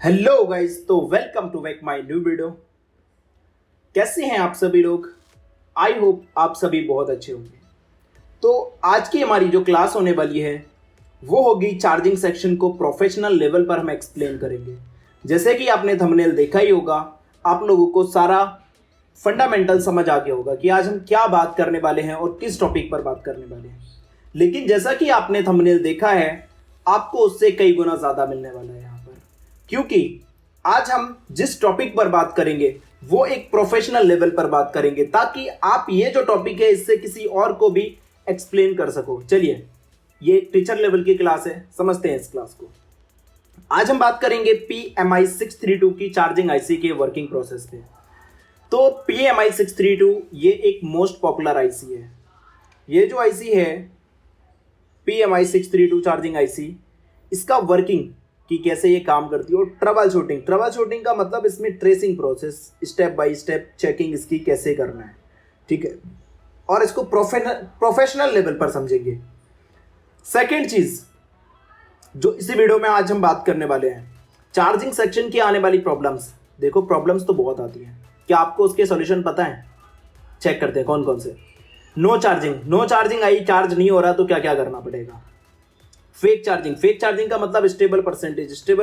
Hello guys, तो welcome to back my new video. कैसे हैं आप सभी लोग? आई होप आप सभी बहुत अच्छे होंगे। तो आज की हमारी जो क्लास होने वाली है वो होगी चार्जिंग सेक्शन को प्रोफेशनल लेवल पर हम एक्सप्लेन करेंगे। जैसे कि आपने थंबनेल देखा ही होगा, आप लोगों को सारा फंडामेंटल समझ आ गया होगा कि आज हम क्या बात करने वाले हैं और किस टॉपिक पर बात करने वाले हैं। लेकिन जैसा कि आपने थंबनेल देखा है, आपको उससे कई गुना ज़्यादा मिलने वाला है यहाँ पर, क्योंकि आज हम जिस टॉपिक पर बात करेंगे वो एक प्रोफेशनल लेवल पर बात करेंगे, ताकि आप ये जो टॉपिक है इससे किसी और को भी एक्सप्लेन कर सको। चलिए, ये टीचर लेवल की क्लास है, समझते हैं इस क्लास को। आज हम बात करेंगे PMI 632 की चार्जिंग आईसी के वर्किंग प्रोसेस पे। तो PMI 632 ये एक मोस्ट पॉपुलर आईसी है। ये जो आईसी है PMI 632 चार्जिंग आईसी, इसका वर्किंग कि कैसे ये काम करती है और ट्रबल शूटिंग का मतलब इसमें tracing process, step by step checking इसकी कैसे करना है, ठीक है। और इसको प्रोफेशनल लेवल पर समझेंगे। सेकंड चीज जो इसी वीडियो में आज हम बात करने वाले हैं, चार्जिंग सेक्शन की आने वाली प्रॉब्लम्स। देखो, प्रॉब्लम्स तो बहुत आती हैं, क्या आपको उसके सॉल्यूशन पता है? चेक करते हैं कौन कौन से। नो चार्जिंग आई, चार्ज नहीं हो रहा, तो क्या क्या करना पड़ेगा। फेक चार्जिंग का मतलब स्टेबल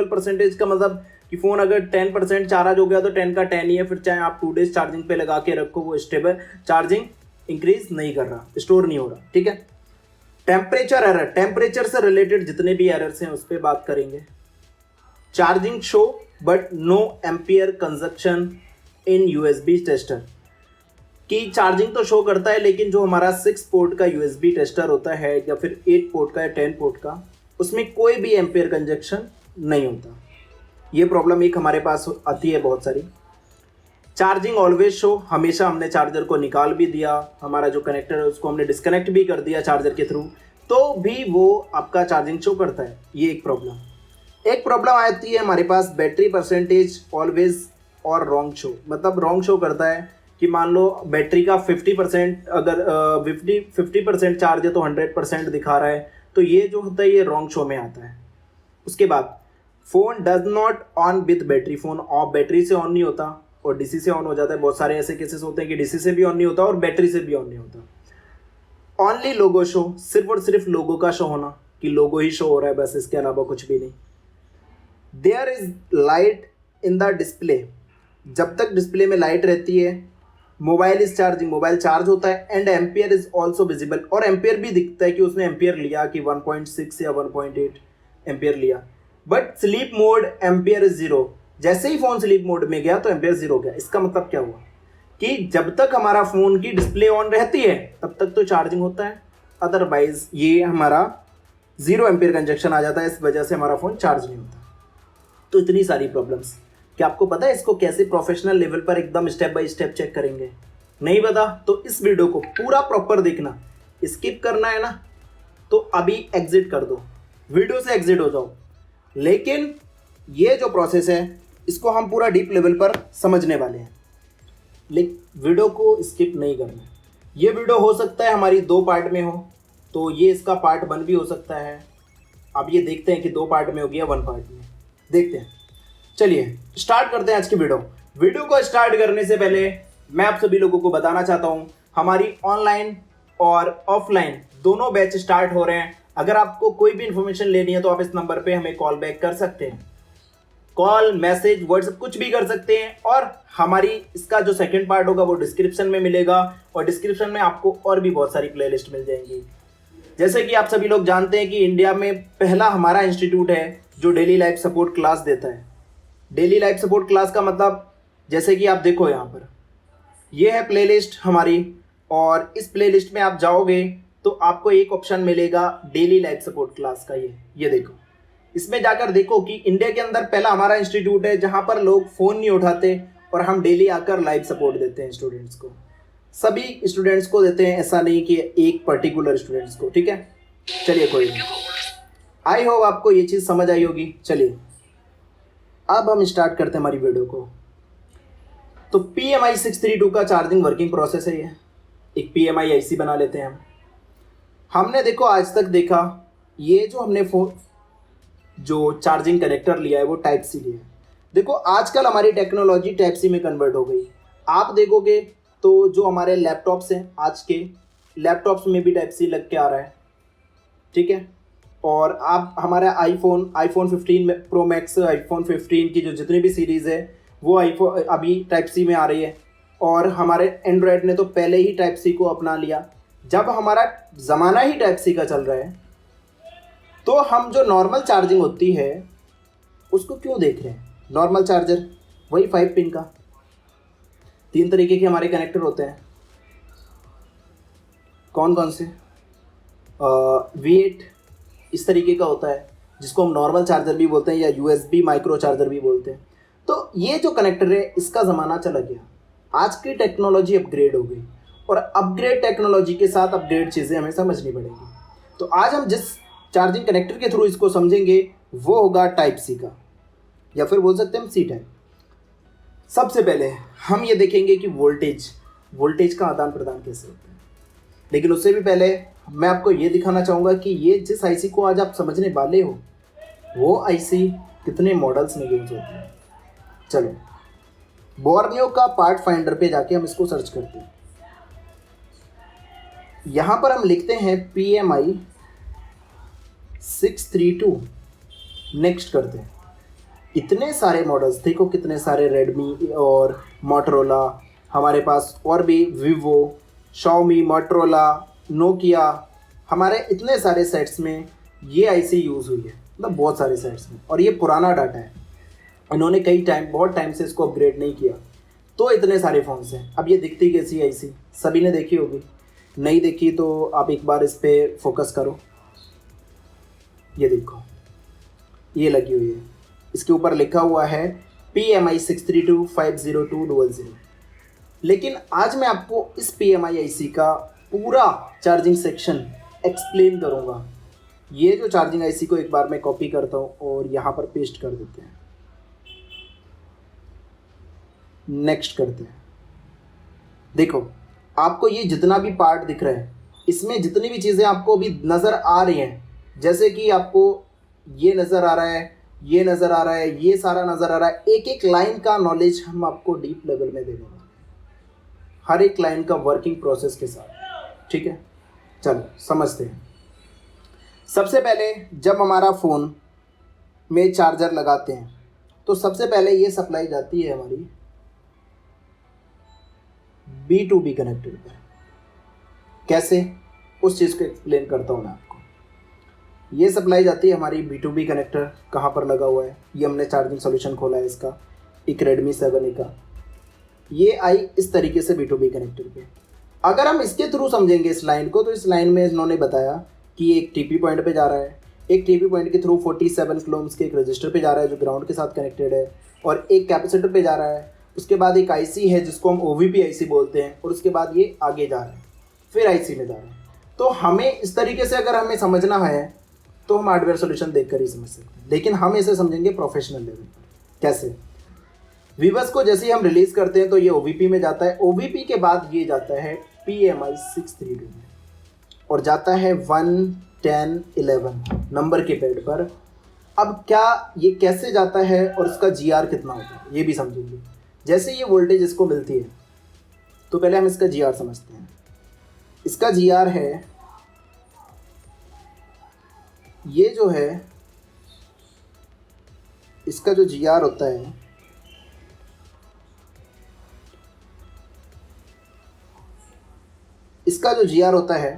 परसेंटेज का मतलब कि फ़ोन अगर 10% चार्ज हो गया तो 10 का 10 ही है, फिर चाहे आप 2 डेज चार्जिंग पे लगा के रखो, वो स्टेबल चार्जिंग इंक्रीज नहीं कर रहा, स्टोर नहीं हो रहा, ठीक है। टेम्परेचर से रिलेटेड जितने भी एरर्स हैं उस पर बात करेंगे। Charging show but no ampere consumption in USB tester, कि चार्जिंग तो शो करता है लेकिन जो हमारा 6 पोर्ट का यूएसबी टेस्टर होता है या फिर 8 पोर्ट का या 10 पोर्ट का, उसमें कोई भी एम्पियर कंजक्शन नहीं होता। ये प्रॉब्लम एक हमारे पास आती है बहुत सारी। चार्जिंग ऑलवेज शो, हमेशा हमने चार्जर को निकाल भी दिया, हमारा जो कनेक्टर है उसको हमने डिस्कनेक्ट भी कर दिया चार्जर के थ्रू, तो भी वो आपका चार्जिंग शो करता है। ये एक प्रॉब्लम आती है हमारे पास बैटरी परसेंटेज ऑलवेज और रॉन्ग शो, मतलब रॉन्ग शो करता है कि मान लो बैटरी का 50% अगर 50% चार्ज है तो 100% दिखा रहा है, तो ये जो होता है ये रॉन्ग शो में आता है। उसके बाद phone does not on with battery, phone off battery से ऑन नहीं होता और डीसी से ऑन हो जाता है। बहुत सारे ऐसे केसेस होते हैं कि डीसी से भी ऑन नहीं होता और बैटरी से भी ऑन नहीं होता। ऑनली लोगो शो, सिर्फ और सिर्फ लोगो का शो होना, कि लोगो ही शो हो रहा है बस, इसके अलावा कुछ भी नहीं। There is light in the display, जब तक डिस्प्ले में लाइट रहती है। Mobile is charging, mobile charge होता है। And ampere is also visible, और एम्पियर भी दिखता है कि उसने एम्पियर लिया कि 1.6 या 1.8 एम्पियर लिया। But sleep mode ampere is 0, जैसे ही फ़ोन स्लीप मोड में गया तो एम्पियर 0 हो गया। इसका मतलब क्या हुआ कि जब तक हमारा फ़ोन की डिस्प्ले ऑन रहती है तब तक तो चार्जिंग होता है, अदरवाइज ये हमारा 0 एम्पियर कंजक्शन आ जाता है, इस वजह से हमारा फ़ोन चार्ज नहीं होता। तो इतनी सारी प्रॉब्लम्स, क्या आपको पता है इसको कैसे प्रोफेशनल लेवल पर एकदम स्टेप बाय स्टेप चेक करेंगे? नहीं पता तो इस वीडियो को पूरा प्रॉपर देखना। स्किप करना है ना तो अभी एग्जिट कर दो, वीडियो से एग्जिट हो जाओ। लेकिन ये जो प्रोसेस है इसको हम पूरा डीप लेवल पर समझने वाले हैं, लेकिन वीडियो को स्किप नहीं करना। ये वीडियो हो सकता है हमारी 2 पार्ट में हो, तो ये इसका पार्ट 1 भी हो सकता है। अब ये देखते हैं कि 2 पार्ट में हो गया 1 पार्ट में, देखते हैं। चलिए स्टार्ट करते हैं आज की वीडियो को स्टार्ट करने से पहले मैं आप सभी लोगों को बताना चाहता हूं, हमारी ऑनलाइन और ऑफलाइन दोनों बैच स्टार्ट हो रहे हैं। अगर आपको कोई भी इंफॉर्मेशन लेनी है तो आप इस नंबर पे हमें कॉल बैक कर सकते हैं, कॉल, मैसेज, व्हाट्सएप कुछ भी कर सकते हैं। और हमारी इसका जो सेकंड पार्ट होगा वो डिस्क्रिप्शन में मिलेगा, और डिस्क्रिप्शन में आपको और भी बहुत सारी प्लेलिस्ट मिल जाएंगी। जैसे कि आप सभी लोग जानते हैं कि इंडिया में पहला हमारा इंस्टीट्यूट है जो डेली लाइफ सपोर्ट क्लास देता है। डेली लाइफ सपोर्ट क्लास का मतलब, जैसे कि आप देखो यहाँ पर ये है प्लेलिस्ट हमारी, और इस प्लेलिस्ट में आप जाओगे तो आपको एक ऑप्शन मिलेगा डेली लाइफ सपोर्ट क्लास का। ये देखो, इसमें जाकर देखो कि इंडिया के अंदर पहला हमारा इंस्टीट्यूट है जहाँ पर लोग फ़ोन नहीं उठाते और हम डेली आकर लाइव सपोर्ट देते हैं स्टूडेंट्स को। सभी स्टूडेंट्स को देते हैं, ऐसा नहीं कि एक पर्टिकुलर स्टूडेंट्स को, ठीक है। चलिए, कोई नहीं, आई होप आपको ये चीज़ समझ आई होगी। चलिए अब हम स्टार्ट करते हैं हमारी वीडियो को। तो PMI 632 का चार्जिंग वर्किंग प्रोसेस है। ये एक PMI IC बना लेते हैं हमने देखो आज तक देखा, ये जो हमने फ़ोन जो चार्जिंग कनेक्टर लिया है वो टाइप सी लिया है। देखो आजकल हमारी टेक्नोलॉजी टाइप सी में कन्वर्ट हो गई। आप देखोगे तो जो हमारे लैपटॉप्स हैं, आज के लैपटॉप्स में भी टाइप सी लग के आ रहा है, ठीक है। और आप हमारा आईफोन 15 प्रो मैक्स, आईफोन 15 की जो जितनी भी सीरीज़ है वो आईफोन अभी टाइप सी में आ रही है। और हमारे एंड्रॉयड ने तो पहले ही टाइप सी को अपना लिया। जब हमारा ज़माना ही टाइप सी का चल रहा है तो हम जो नॉर्मल चार्जिंग होती है उसको क्यों देख रहे हैं? नॉर्मल चार्जर वही 5 पिन का, 3 तरीके के हमारे कनेक्टर होते हैं। कौन कौन से? V8 इस तरीके का होता है जिसको हम नॉर्मल चार्जर भी बोलते हैं या USB माइक्रो चार्जर भी बोलते हैं। तो ये जो कनेक्टर है इसका ज़माना चला गया। आज की टेक्नोलॉजी अपग्रेड हो गई और अपग्रेड टेक्नोलॉजी के साथ अपग्रेड चीज़ें हमें समझनी पड़ेगी। तो आज हम जिस चार्जिंग कनेक्टर के थ्रू इसको समझेंगे वो होगा टाइप सी का, या फिर बोल सकते हैं हम सी टाइप। सबसे पहले हम ये देखेंगे कि वोल्टेज का आदान प्रदान कैसे होता है। लेकिन उससे भी पहले मैं आपको ये दिखाना चाहूँगा कि ये जिस आईसी को आज आप समझने वाले हो वो आईसी कितने मॉडल्स में यूज होती है। चलो बोर्नियो का पार्ट फाइंडर पे जाके हम इसको सर्च करते हैं। यहाँ पर हम लिखते हैं PMI 632, नेक्स्ट करते हैं। इतने सारे मॉडल्स देखो, कितने सारे रेडमी और मोटरोला, हमारे पास और भी वीवो, शाओमी, मोटरोला, नोकिया, हमारे इतने सारे सेट्स में ये आईसी यूज़ हुई है, मतलब बहुत सारे सेट्स में। और ये पुराना डाटा है, इन्होंने बहुत टाइम से इसको अपग्रेड नहीं किया, तो इतने सारे फ़ोन्स हैं। अब ये दिखती कैसी आईसी? सभी ने देखी होगी, नहीं देखी तो आप एक बार इस पर फोकस करो। ये देखो, ये लगी हुई है, इसके ऊपर लिखा हुआ है PMI 632502000। लेकिन आज मैं आपको इस PMI IC का पूरा चार्जिंग सेक्शन एक्सप्लेन करूंगा। ये जो चार्जिंग IC को एक बार मैं कॉपी करता हूँ और यहाँ पर पेस्ट कर देते हैं, नेक्स्ट करते हैं। देखो आपको ये जितना भी पार्ट दिख रहा है, इसमें जितनी भी चीज़ें आपको अभी नज़र आ रही हैं, जैसे कि आपको ये नज़र आ रहा है, ये नज़र आ रहा है, ये सारा नज़र आ रहा है, एक एक लाइन का नॉलेज हम आपको डीप लेवल में दे देंगे, हर एक लाइन का वर्किंग प्रोसेस के साथ, ठीक है। चलो समझते हैं। सबसे पहले जब हमारा फ़ोन में चार्जर लगाते हैं तो सबसे पहले ये सप्लाई जाती है हमारी B2B कनेक्टर पर। कैसे, उस चीज़ को एक्सप्लेन करता हूँ मैं आपको। ये सप्लाई जाती है हमारी B2B कनेक्टर। कहाँ पर लगा हुआ है? ये हमने चार्जिंग सॉल्यूशन खोला है इसका, एक Redmi 7A का। ये आई इस तरीके से B2B कनेक्टर पे। अगर हम इसके थ्रू समझेंगे इस लाइन को, तो इस लाइन में इन्होंने बताया कि एक TP पॉइंट पे जा रहा है, एक TP पॉइंट के थ्रू 47 किलो ओम्स के एक रजिस्टर पे जा रहा है जो ग्राउंड के साथ कनेक्टेड है, और एक कैपेसिटर पे जा रहा है। उसके बाद एक IC है जिसको हम OVP IC बोलते हैं, और उसके बाद ये आगे जा रहा है, फिर IC में जा रहा है। तो हमें इस तरीके से अगर हमें समझना है तो हम हार्डवेयर सॉल्यूशन देखकर ही समझ सकते हैं, लेकिन हम इसे समझेंगे प्रोफेशनल लेवल पर। कैसे? वीवस को जैसे ही हम रिलीज़ करते हैं तो ये OVP में जाता है, OVP के बाद ये जाता है PMI 632 में और जाता है 1, 10, 11 नंबर के पैड पर। अब क्या ये कैसे जाता है और इसका GR कितना होता है ये भी समझेंगे। जैसे ये वोल्टेज इसको मिलती है तो पहले हम इसका GR समझते हैं। इसका GR है, ये जो है इसका जो GR होता है, इसका जो GR होता है,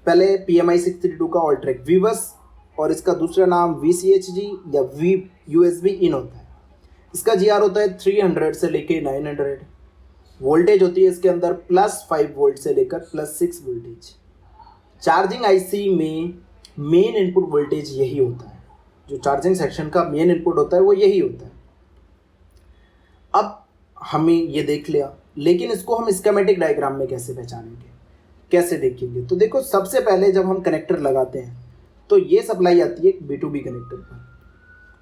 पहले PMI 632 का ऑल्ट्रेक वीवस, और इसका दूसरा नाम VCHG या USB इन होता है। इसका GR होता है 300 से लेके 900। वोल्टेज होती है इसके अंदर +5 वोल्ट से लेकर +6 वोल्टेज। चार्जिंग IC में मेन इनपुट वोल्टेज यही होता है, जो चार्जिंग सेक्शन का मेन इनपुट होता है वो यही होता है। अब हमें ये देख लिया, लेकिन इसको हम स्कीमेटिक डायग्राम में कैसे पहचानेंगे, कैसे देखेंगे? तो देखो, सबसे पहले जब हम कनेक्टर लगाते हैं तो ये सप्लाई आती है B2B कनेक्टर पर।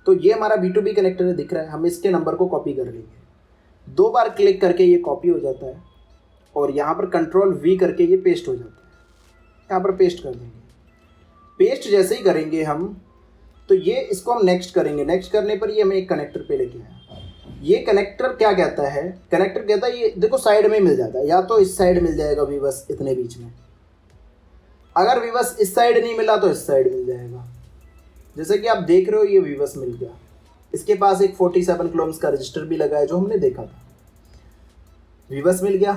तो ये हमारा B2B कनेक्टर दिख रहा है, हम इसके नंबर को कॉपी कर लेंगे। 2 बार क्लिक करके ये कॉपी हो जाता है और यहाँ पर Ctrl V करके ये पेस्ट हो जाता है। यहाँ पर पेस्ट कर देंगे। पेस्ट जैसे ही करेंगे हम, तो ये इसको हम नेक्स्ट करेंगे। नेक्स्ट करने पर ये हमें एक कनेक्टर पे लेके आया। ये कनेक्टर क्या कहता है, कनेक्टर कहता है ये देखो साइड में मिल जाता है, या तो इस साइड मिल जाएगा वीबस इतने बीच में, अगर वीबस इस साइड नहीं मिला तो इस साइड मिल जाएगा। जैसे कि आप देख रहे हो ये वीबस मिल गया, इसके पास एक 47 किलो का रजिस्टर भी लगा है जो हमने देखा था। वीबस मिल गया।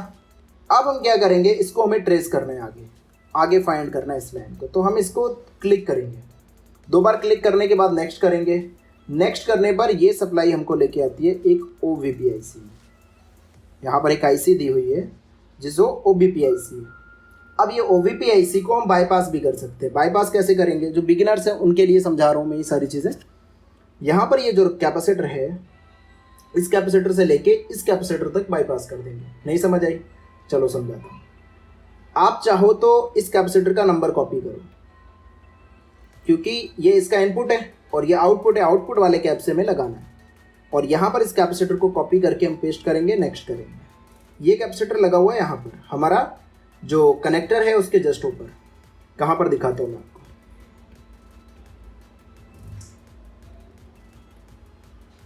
अब हम क्या करेंगे, इसको हमें ट्रेस करना है, आगे फाइंड करना है इस लाइन को। तो हम इसको क्लिक करेंगे, 2 बार क्लिक करने के बाद नेक्स्ट करेंगे। नेक्स्ट करने पर ये सप्लाई हमको लेके आती है एक OBP IC में। यहाँ पर एक IC दी हुई है जिसको OBP IC है। अब ये OBP IC को हम बाईपास भी कर सकते हैं। बाईपास कैसे करेंगे, जो बिगिनर्स हैं उनके लिए समझा रहा हूँ मैं ये सारी चीज़ें। यहाँ पर ये जो कैपेसिटर है, इस कैपेसिटर से लेके इस कैपेसिटर तक बाईपास कर देंगे। नहीं समझ आई? चलो समझाता हूँ। आप चाहो तो इस कैपेसिटर का नंबर कॉपी करो, क्योंकि ये इसका इनपुट है और ये आउटपुट है, आउटपुट वाले कैप से हमें लगाना है। और यहाँ पर इस कैपेसिटर को कॉपी करके हम पेस्ट करेंगे, नेक्स्ट करेंगे। ये कैपेसिटर लगा हुआ है यहाँ पर, हमारा जो कनेक्टर है उसके जस्ट ऊपर। कहाँ पर दिखाता हूँ मैं आपको,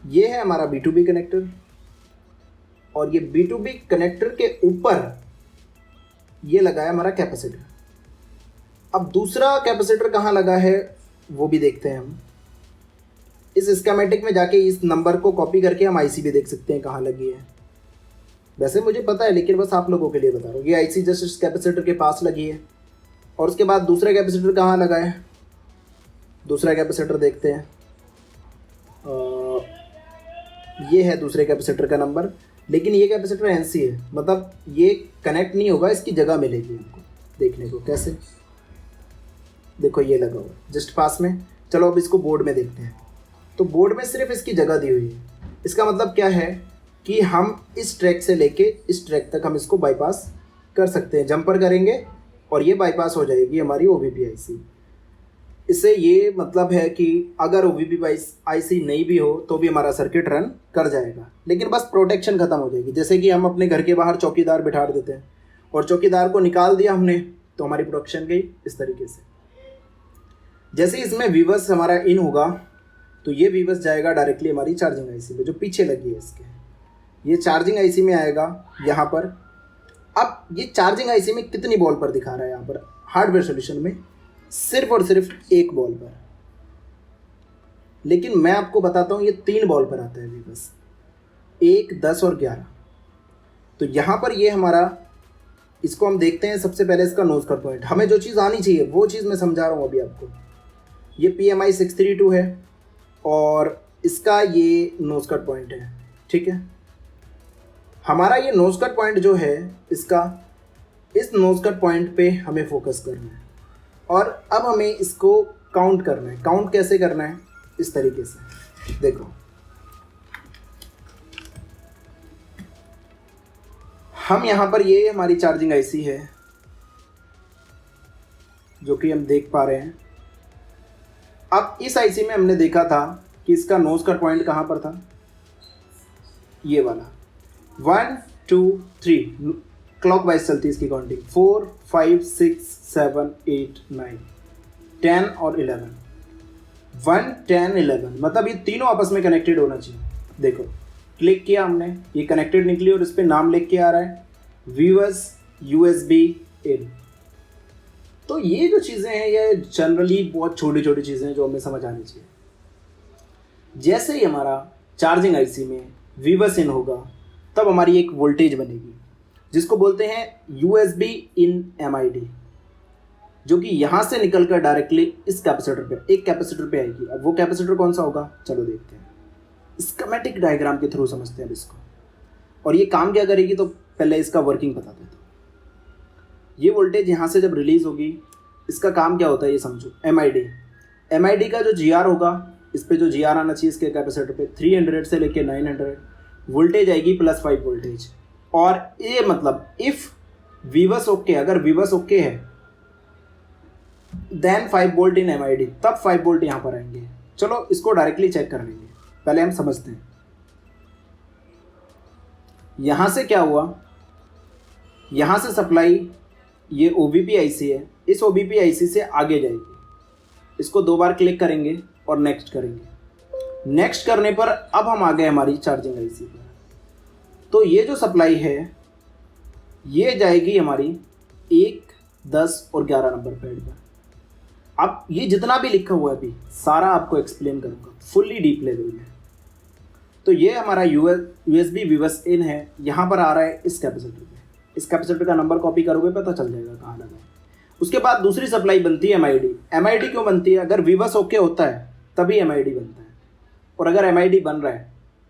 ये है हमारा B2B कनेक्टर, और ये B2B कनेक्टर के ऊपर ये लगा है हमारा कैपेसिटर। अब दूसरा कैपेसिटर कहाँ लगा है वो भी देखते हैं हम। इस स्कीमेटिक में जाके इस नंबर को कॉपी करके हम IC भी देख सकते हैं कहाँ लगी है। वैसे मुझे पता है, लेकिन बस आप लोगों के लिए बता रहा हूँ। ये IC जस्ट इस कैपेसिटर के पास लगी है। और उसके बाद दूसरा कैपेसिटर कहाँ लगा है, दूसरा कैपेसिटर देखते हैं। ये है दूसरे कैपेसिटर का नंबर, लेकिन ये कैपेसिटर NC है, मतलब ये कनेक्ट नहीं होगा, इसकी जगह मिलेगी हमको देखने को। कैसे, देखो ये लगा हुआ जस्ट पास में। चलो अब इसको बोर्ड में देखते हैं। तो बोर्ड में सिर्फ इसकी जगह दी हुई है। इसका मतलब क्या है कि हम इस ट्रैक से लेके इस ट्रैक तक हम इसको बाईपास कर सकते हैं। जंपर करेंगे और ये बाईपास हो जाएगी हमारी OBP IC। इससे ये मतलब है कि अगर OBP IC नहीं भी हो तो भी हमारा सर्किट रन कर जाएगा, लेकिन बस प्रोटेक्शन ख़त्म हो जाएगी। जैसे कि हम अपने घर के बाहर चौकीदार बिठा देते हैं और चौकीदार को निकाल दिया हमने तो हमारी प्रोटेक्शन गई। इस तरीके से जैसे इसमें वीबस हमारा इन होगा तो ये वीबस जाएगा डायरेक्टली हमारी चार्जिंग IC में जो पीछे लगी है इसके। ये चार्जिंग IC में आएगा यहाँ पर। अब ये चार्जिंग IC में कितनी बॉल पर दिखा रहा है, यहाँ पर हार्डवेयर सॉल्यूशन में सिर्फ और सिर्फ 1 बॉल पर, लेकिन मैं आपको बताता हूँ ये 3 बॉल पर आता है वीबस, 1, 10 और 11। तो यहाँ पर ये हमारा, इसको हम देखते हैं। सबसे पहले इसका नोज कट पॉइंट, हमें जो चीज़ आनी चाहिए वो चीज़ मैं समझा रहा हूँ अभी आपको। ये PMI 632 है और इसका ये नोज कट पॉइंट है, ठीक है। हमारा ये नोज कट पॉइंट जो है इसका, इस नोज कट पॉइंट पे हमें फोकस करना है और अब हमें इसको काउंट करना है। काउंट कैसे करना है, इस तरीके से देखो। हम यहाँ पर, ये हमारी चार्जिंग IC है जो कि हम देख पा रहे हैं। अब इस IC में हमने देखा था कि इसका नोज कट पॉइंट कहाँ पर था, ये वाला 1 2 3 क्लॉकवाइज चलती है इसकी काउंटिंग। 4 5 6 7 8 9 10 और 11, 1 10 11, मतलब ये तीनों आपस में कनेक्टेड होना चाहिए। देखो क्लिक किया हमने, ये कनेक्टेड निकली और इस पर नाम लिख के आ रहा है वीवर्स USB इन। तो ये जो चीज़ें हैं ये जनरली बहुत छोटी छोटी चीज़ें हैं जो हमें समझ आनी चाहिए। जैसे ही हमारा चार्जिंग IC में वीवर्स इन होगा तब हमारी एक वोल्टेज बनेगी जिसको बोलते हैं USB in MID, जो कि यहाँ से निकल कर डायरेक्टली इस कैपेसिटर पे, एक कैपेसिटर पे आएगी। अब वो कैपेसिटर कौन सा होगा, चलो देखते हैं। स्कीमेटिक डायग्राम के थ्रू समझते हैं अब इसको। और ये काम क्या करेगी तो पहले इसका वर्किंग बता देता हूँ। ये वोल्टेज यहाँ से जब रिलीज होगी, इसका काम क्या होता है ये समझो। MID का जो GR होगा, इस पर जो GR आना चाहिए इसके कैपेसिटर पे 300 से लेके 900 वोल्टेज आएगी, +5 वोल्टेज। और ये मतलब इफ वीवर्स ओके, अगर वीवर्स ओके है देन 5 वोल्ट इन MID, तब 5 वोल्ट यहाँ पर आएंगे। चलो इसको डायरेक्टली चेक कर लेंगे, पहले हम समझते हैं। यहाँ से क्या हुआ, यहाँ से सप्लाई, ये OBP IC है, इस OBP IC से आगे जाएगी। इसको 2 बार क्लिक करेंगे और नेक्स्ट करेंगे। नेक्स्ट करने पर अब हम आ गए हमारी चार्जिंग आईसी पर। तो ये जो सप्लाई है ये जाएगी हमारी 1, 10 और 11 नंबर पैड पर। अब ये जितना भी लिखा हुआ है अभी सारा आपको एक्सप्लेन करूँगा फुल्ली डीप लेवल में। तो ये हमारा USB विवस इन है, यहाँ पर आ रहा है इस कैपेसिटर पे। इस कैपेसिटर का नंबर कॉपी करोगे पता चल जाएगा कहाँ लगा है। उसके बाद दूसरी सप्लाई बनती है MID। MID क्यों बनती है? अगर विवस ओके होता है तभी MID बनता है, और अगर MID बन रहा है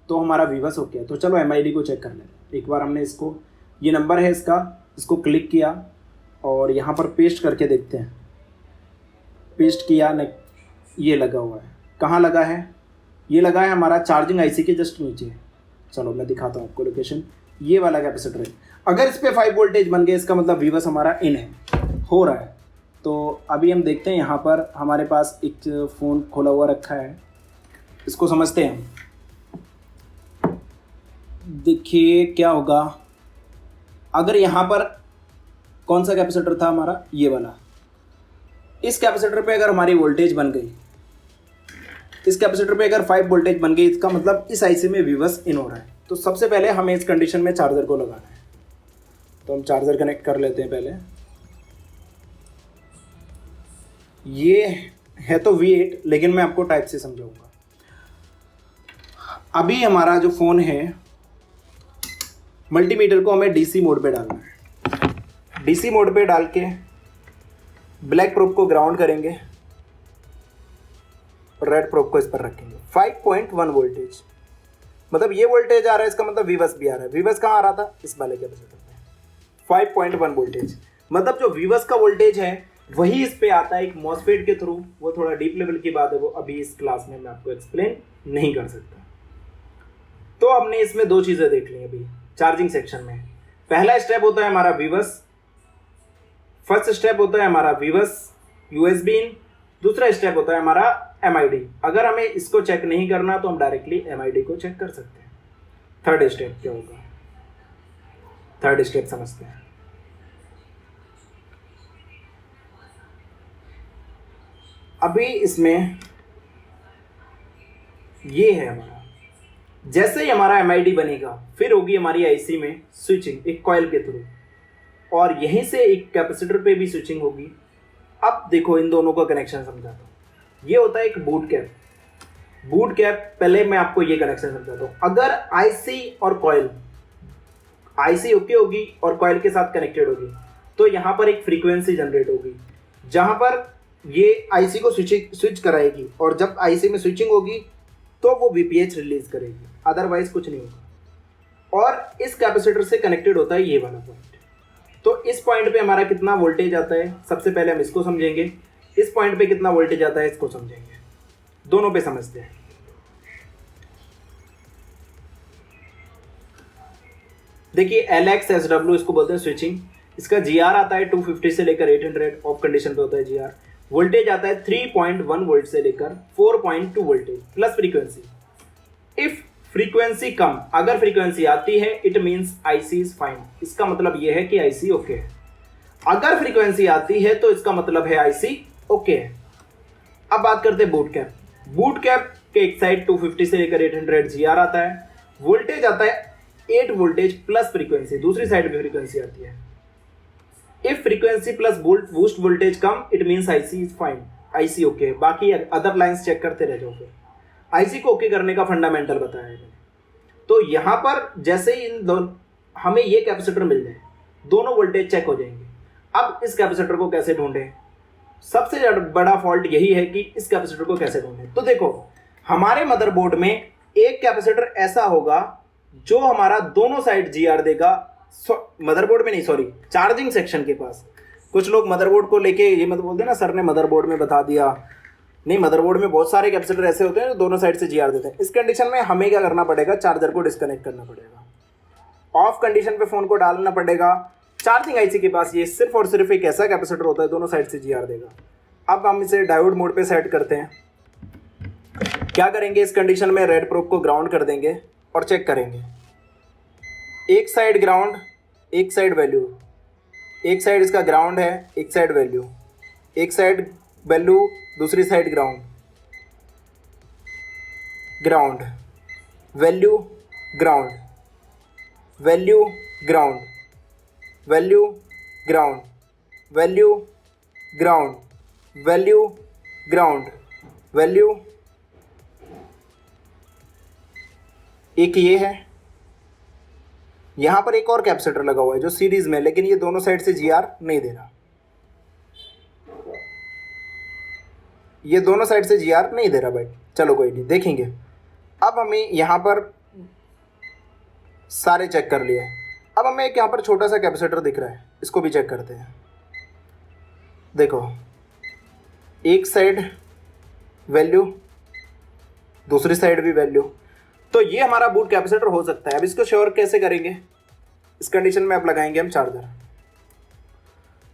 तो हमारा विवस ओके है। तो चलो MID को चेक कर लेते हैं। एक बार हमने इसको, ये नंबर है इसका, इसको क्लिक किया और यहाँ पर पेस्ट करके देखते हैं। पेस्ट किया नहीं, ये लगा हुआ है। कहाँ लगा है? ये लगा है हमारा चार्जिंग आईसी के जस्ट नीचे। चलो मैं दिखाता हूँ आपको लोकेशन। ये वाला कैपेसिटर है। अगर इस पर 5 वोल्टेज बन गए इसका मतलब विवस हमारा इन है, हो रहा है। तो अभी हम देखते हैं, यहाँ पर हमारे पास एक फ़ोन खोला हुआ रखा है, इसको समझते हैं हम। देखिए क्या होगा अगर यहाँ पर कौन सा कैपेसिटर था हमारा, ये वाला। इस कैपेसिटर पे अगर हमारी वोल्टेज बन गई, इस कैपेसिटर पे अगर 5 वोल्टेज बन गई, इसका मतलब इस आईसी में विवस इन हो रहा है। तो सबसे पहले हमें इस कंडीशन में चार्जर को लगाना है। तो हम चार्जर कनेक्ट कर लेते हैं पहले। ये है तो V8, लेकिन मैं आपको टाइप से समझाऊंगा। अभी हमारा जो फ़ोन है, मल्टीमीटर को हमें DC मोड पे डालना है। DC मोड पे डाल के ब्लैक प्रोब को ग्राउंड करेंगे और रेड प्रोब को इस पर रखेंगे। 5.1 वोल्टेज, मतलब ये वोल्टेज आ रहा है, इसका मतलब विवस भी आ रहा है। विवस कहाँ आ रहा था? इस वाले कैपेसिटर पे। 5.1 वोल्टेज, मतलब जो विवस का वोल्टेज है वही इस पे आता है एक मॉसफेट के थ्रू। वो थोड़ा डीप लेवल की बात है, वो अभी इस क्लास में मैं आपको एक्सप्लेन नहीं कर सकता। तो हमने इसमें 2 चीज़ें देख ली अभी चार्जिंग सेक्शन में। पहला स्टेप होता है हमारा विवस, फर्स्ट स्टेप होता है हमारा विवस USB इन, दूसरा स्टेप होता है हमारा MID। अगर हमें इसको चेक नहीं करना तो हम डायरेक्टली MID को चेक कर सकते हैं। थर्ड स्टेप क्या होगा? थर्ड स्टेप समझते हैं। अभी इसमें ये है हमारा, जैसे ही हमारा MID बनेगा फिर होगी हमारी आईसी में स्विचिंग एक कॉइल के थ्रू, और यहीं से एक कैपेसिटर पे भी स्विचिंग होगी। अब देखो इन दोनों का कनेक्शन समझाता हूँ। ये होता है एक बूट कैप। बूट कैप, पहले मैं आपको ये कनेक्शन समझाता हूँ। अगर आईसी और कॉइल, आईसी ओके होगी और कॉइल के साथ कनेक्टेड होगी तो यहाँ पर एक फ्रीक्वेंसी जनरेट होगी जहाँ पर ये आईसी को स्विच कराएगी, और जब आईसी में स्विचिंग होगी तो वो VPH रिलीज करेगी, अदरवाइज कुछ नहीं होगा। और इस कैपेसिटर से कनेक्टेड होता है ये वाला पॉइंट। तो इस पॉइंट पे हमारा कितना वोल्टेज आता है, सबसे पहले हम इसको समझेंगे। इस पॉइंट पे कितना वोल्टेज आता है इसको समझेंगे। दोनों पे समझते हैं। देखिए LXSW इसको बोलते हैं स्विचिंग। इसका GR आता है 250 से लेकर 800, ऑफ कंडीशन पे होता है GR। वोल्टेज आता है 3.1 वोल्ट से लेकर 4.2 voltage plus frequency. If frequency कम, अगर फ्रीक्वेंसी आती है it means IC is fine, इसका मतलब यह है कि आईसी ओके है। अगर फ्रीक्वेंसी आती है तो इसका मतलब है आईसी ओके है। अब बात करते हैं बूट कैप। बूट कैप के एक साइड 250 से लेकर 800 GR आता है, वोल्टेज आता है 8 वोल्टेज प्लस फ्रीक्वेंसी, दूसरी साइड पे फ्रीक्वेंसी आती है। If frequency plus boost voltage come it means IC is fine, IC okay. बाकी अदर लाइंस चेक करते रह जाओ। फिर आईसी को ओके करने का फंडामेंटल बताया है। तो यहाँ पर जैसे ही इन दोनों हमें ये कैपेसिटर मिल जाए, दोनों वोल्टेज चेक हो जाएंगे। अब इस कैपेसिटर को कैसे ढूंढें? सबसे बड़ा फॉल्ट यही है कि इस कैपेसिटर को कैसे ढूंढें। तो देखो हमारे मदरबोर्ड में एक कैपेसिटर ऐसा होगा जो हमारा दोनों साइड GR देगा। मदरबोर्ड में नहीं, सॉरी, चार्जिंग सेक्शन के पास। कुछ लोग मदरबोर्ड को लेके ये मत बोलते ना सर ने मदरबोर्ड में बता दिया। नहीं, मदरबोर्ड में बहुत सारे कैपेसिटर ऐसे होते हैं जो दोनों साइड से GR देते हैं। इस कंडीशन में हमें क्या करना पड़ेगा? चार्जर को डिस्कनेक्ट करना पड़ेगा, ऑफ कंडीशन पे फोन को डालना पड़ेगा। चार्जिंग आईसी के पास ये सिर्फ और सिर्फ एक ऐसा कैपेसिटर होता है दोनों साइड से GR देगा। अब हम इसे डायोड मोड पे सेट करते हैं। क्या करेंगे? इस कंडीशन में रेड प्रोब को ग्राउंड कर देंगे और चेक करेंगे। एक साइड ग्राउंड, एक साइड वैल्यू, एक साइड इसका ग्राउंड है, एक साइड वैल्यू, एक साइड वैल्यू, दूसरी side ground. Ground, value ground, value ground, value ground, value ground, value ground, value. एक ये है, यहां पर एक और कैपेसिटर लगा हुआ है जो सीरीज में, लेकिन ये दोनों साइड से GR नहीं दे रहा, ये दोनों साइड से GR नहीं दे रहा भाई। चलो कोई नहीं, देखेंगे। अब हमें यहां पर सारे चेक कर लिए। अब हमें एक यहाँ पर छोटा सा कैपेसिटर दिख रहा है, इसको भी चेक करते हैं। देखो, एक साइड वैल्यू, दूसरी साइड भी वैल्यू, तो ये हमारा बूट कैपेसिटर हो सकता है। अब इसको श्योर कैसे करेंगे? इस कंडीशन में अब लगाएंगे हम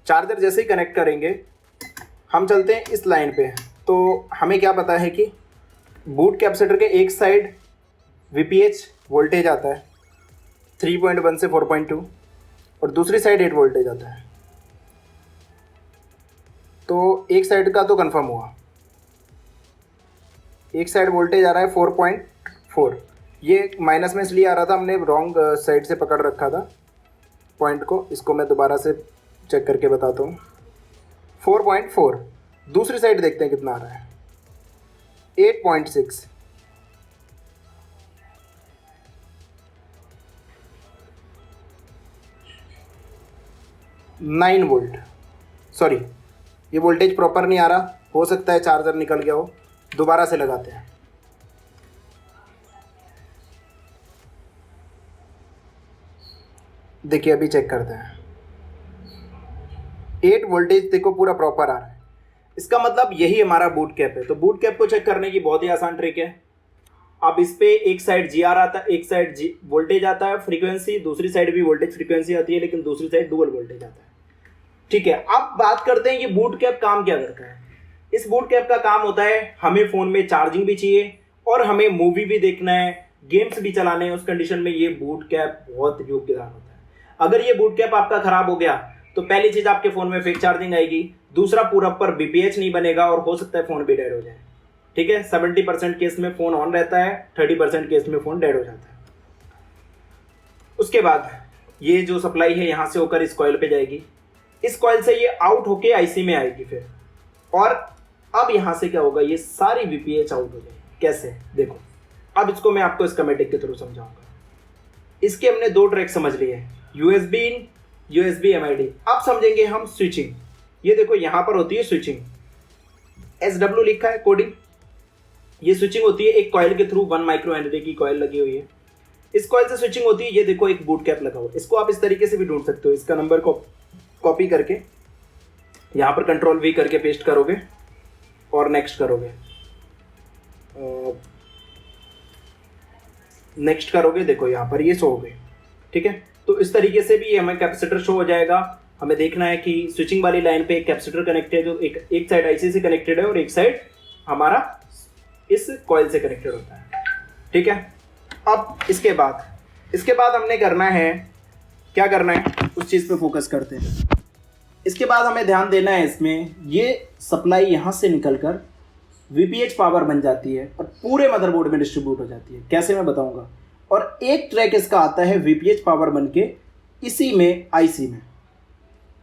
चार्जर जैसे ही कनेक्ट करेंगे हम चलते हैं इस लाइन पे, तो हमें क्या पता है कि बूट कैपेसिटर के एक साइड VPH वोल्टेज आता है 3.1 से 4.2 और दूसरी साइड 8 वोल्टेज आता है। तो एक साइड का तो कंफर्म हुआ, एक साइड वोल्टेज आ रहा है 4.4। ये माइनस में इसलिए आ रहा था, हमने रॉन्ग साइड से पकड़ रखा था पॉइंट को। इसको मैं दोबारा से चेक करके बताता हूँ। 4.4, दूसरी साइड देखते हैं कितना आ रहा है, 8.6। 9 वोल्ट, सॉरी ये वोल्टेज प्रॉपर नहीं आ रहा, हो सकता है चार्जर निकल गया हो। दोबारा से लगाते हैं। देखिए अभी चेक करते हैं, 8 वोल्टेज देखो पूरा प्रॉपर आ रहा है। इसका मतलब यही हमारा बूट कैप है। तो बूट कैप को चेक करने की बहुत ही आसान ट्रिक है। अब इस पे एक साइड GR आता है, एक साइड वोल्टेज आता है फ्रीक्वेंसी, दूसरी साइड भी वोल्टेज फ्रीक्वेंसी आती है, लेकिन दूसरी साइड डुअल वोल्टेज आता है। ठीक है, अब बात करते हैं कि बूट कैप काम क्या करता है। इस बूट कैप का काम होता है, हमें फोन में चार्जिंग भी चाहिए और हमें मूवी भी देखना है, गेम्स भी चलाने हैं, उस कंडीशन में ये बूट कैप बहुत योगदान होता है। अगर ये बूट कैप आपका खराब हो गया तो पहली चीज आपके फोन में फेक चार्जिंग आएगी, दूसरा पूरा पर BPH नहीं बनेगा और हो सकता है फोन भी डेड हो जाए। ठीक है, 70% केस में फोन ऑन रहता है, 30% केस में फोन डेड हो जाता है। उसके बाद ये जो सप्लाई है यहां से होकर इस कॉइल पे जाएगी, इस कॉइल से ये आउट होके IC में आएगी फिर, और अब यहां से क्या होगा, ये सारी VPH आउट हो जाएगी। कैसे? देखो, अब इसको मैं आपको स्कीमेटिक के थ्रू समझाऊंगा। इसके हमने 2 ट्रैक समझ लिए, USB इन, USB MID। अब समझेंगे हम स्विचिंग। ये देखो यहां पर होती है स्विचिंग, SW लिखा है कोडिंग। ये स्विचिंग होती है एक कॉइल के थ्रू, 1 माइक्रो हेनरी की कॉइल लगी हुई है, इस कॉइल से स्विचिंग होती है। ये देखो एक बूट कैप लगा हुआ है, इसको आप इस तरीके से भी ढूंढ सकते हो। इसका नंबर को कॉपी करके यहाँ पर कंट्रोल V करके पेस्ट करोगे और नेक्स्ट करोगे, नेक्स्ट करोगे, देखो यहाँ पर ये शो हो गई। ठीक है, तो इस तरीके से भी हमें कैपेसिटर शो हो जाएगा। हमें देखना है कि स्विचिंग वाली लाइन पे एक कैपेसिटर कनेक्टेड है जो एक साइड IC से कनेक्टेड है और एक साइड हमारा इस कॉइल से कनेक्टेड होता है। ठीक है, अब इसके बाद हमने करना है, क्या करना है उस चीज़ पे फोकस करते हैं। इसके बाद हमें ध्यान देना है, इसमें ये सप्लाई यहाँ से निकलकर VPH पावर बन जाती है और पूरे मदरबोर्ड में डिस्ट्रीब्यूट हो जाती है। कैसे मैं बताऊंगा। और एक ट्रैक इसका आता है VPH पावर बन के इसी में IC में।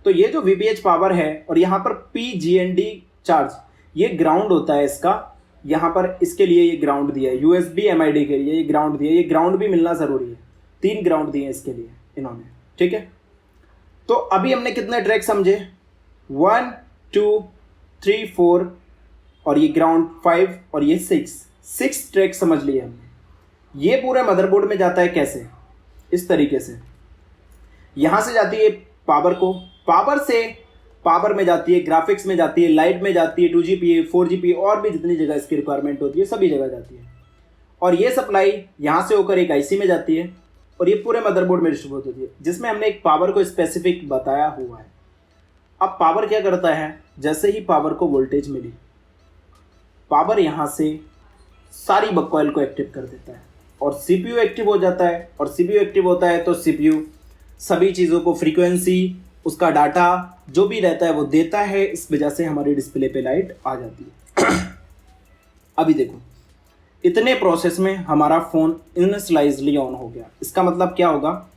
तो ये जो VPH पावर है और यहाँ पर PGND चार्ज, ये ग्राउंड होता है इसका। यहाँ पर इसके लिए ये ग्राउंड दिया है, USB MID के लिए ये ग्राउंड दिया है। ये ग्राउंड भी मिलना ज़रूरी है, 3 ग्राउंड दिए हैं इसके लिए इन्होंने। ठीक है, तो अभी हमने कितने ट्रैक समझे, 1 2 3 4 और ये ग्राउंड 5 और ये 6 ट्रैक समझ लिए हमने। ये पूरे मदरबोर्ड में जाता है कैसे, इस तरीके से यहाँ से जाती है पावर को, पावर से पावर में जाती है, ग्राफिक्स में जाती है, लाइट में जाती है, 2GPA 4GPA और भी जितनी जगह इसकी रिक्वायरमेंट होती है सभी जगह जाती है। और ये सप्लाई यहाँ से होकर एक IC में जाती है और ये पूरे मदरबोर्ड में डिस्ट्रीब्यूट होती है, जिसमें हमने एक पावर को स्पेसिफिक बताया हुआ है। अब पावर क्या करता है, जैसे ही पावर को वोल्टेज मिली, पावर यहाँ से सारी बकॉइल को एक्टिव कर देता है और CPU एक्टिव हो जाता है। और CPU एक्टिव होता है तो CPU सभी चीज़ों को, फ्रीक्वेंसी, उसका डाटा जो भी रहता है वो देता है। इस वजह से हमारी डिस्प्ले पे लाइट आ जाती है। अभी देखो, इतने प्रोसेस में हमारा फ़ोन इनिशियलाइजली ऑन हो गया। इसका मतलब क्या होगा,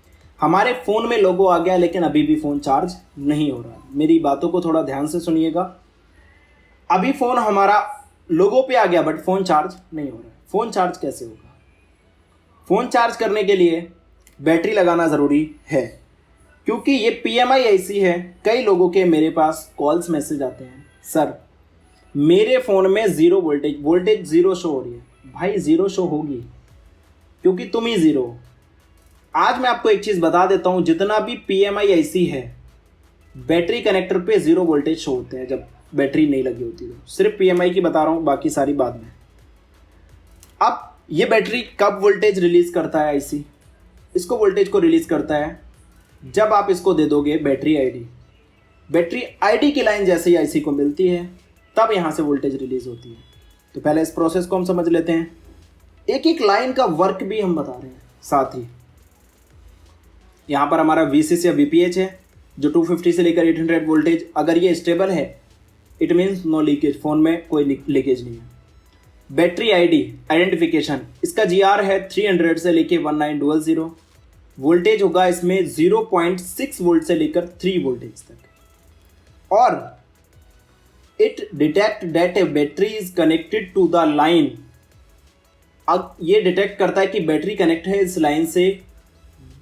हमारे फ़ोन में लोगो आ गया लेकिन अभी भी फ़ोन चार्ज नहीं हो रहा है। मेरी बातों को थोड़ा ध्यान से सुनिएगा। अभी फ़ोन हमारा लोगो पे आ गया बट फ़ोन चार्ज नहीं हो रहा है। फ़ोन चार्ज कैसे होगा? फ़ोन चार्ज करने के लिए बैटरी लगाना ज़रूरी है, क्योंकि ये PMI ऐसी है। कई लोगों के मेरे पास कॉल्स मैसेज आते हैं, सर मेरे फ़ोन में ज़ीरो वोल्टेज ज़ीरो शो हो रही है। भाई ज़ीरो शो होगी क्योंकि तुम ही ज़ीरो हो। आज मैं आपको एक चीज़ बता देता हूँ, जितना भी PMI ऐसी है, बैटरी कनेक्टर पे ज़ीरो वोल्टेज शो होते हैं जब बैटरी नहीं लगी होती। तो सिर्फ PMI की बता रहा हूँ, बाकी सारी बाद में। अब ये बैटरी कब वोल्टेज रिलीज़ करता है IC? इसको वोल्टेज को रिलीज़ करता है जब आप इसको दे दोगे बैटरी ID। बैटरी ID की लाइन जैसे ही IC को मिलती है तब यहाँ से वोल्टेज रिलीज़ होती है। तो पहले इस प्रोसेस को हम समझ लेते हैं। एक एक लाइन का वर्क भी हम बता रहे हैं साथ ही। यहाँ पर हमारा VCC या VPH है जो 250 से लेकर 800 वोल्टेज, अगर ये स्टेबल है it means no leakage, phone में कोई लीकेज नहीं है। बैटरी ID आइडेंटिफिकेशन, इसका GR है 300 से लेकर 1900। वोल्टेज होगा इसमें 0.6 वोल्ट से लेकर 3 वोल्टेज तक। और it detect that a battery is connected to the line. अब ये डिटेक्ट करता है कि बैटरी कनेक्ट है इस लाइन से।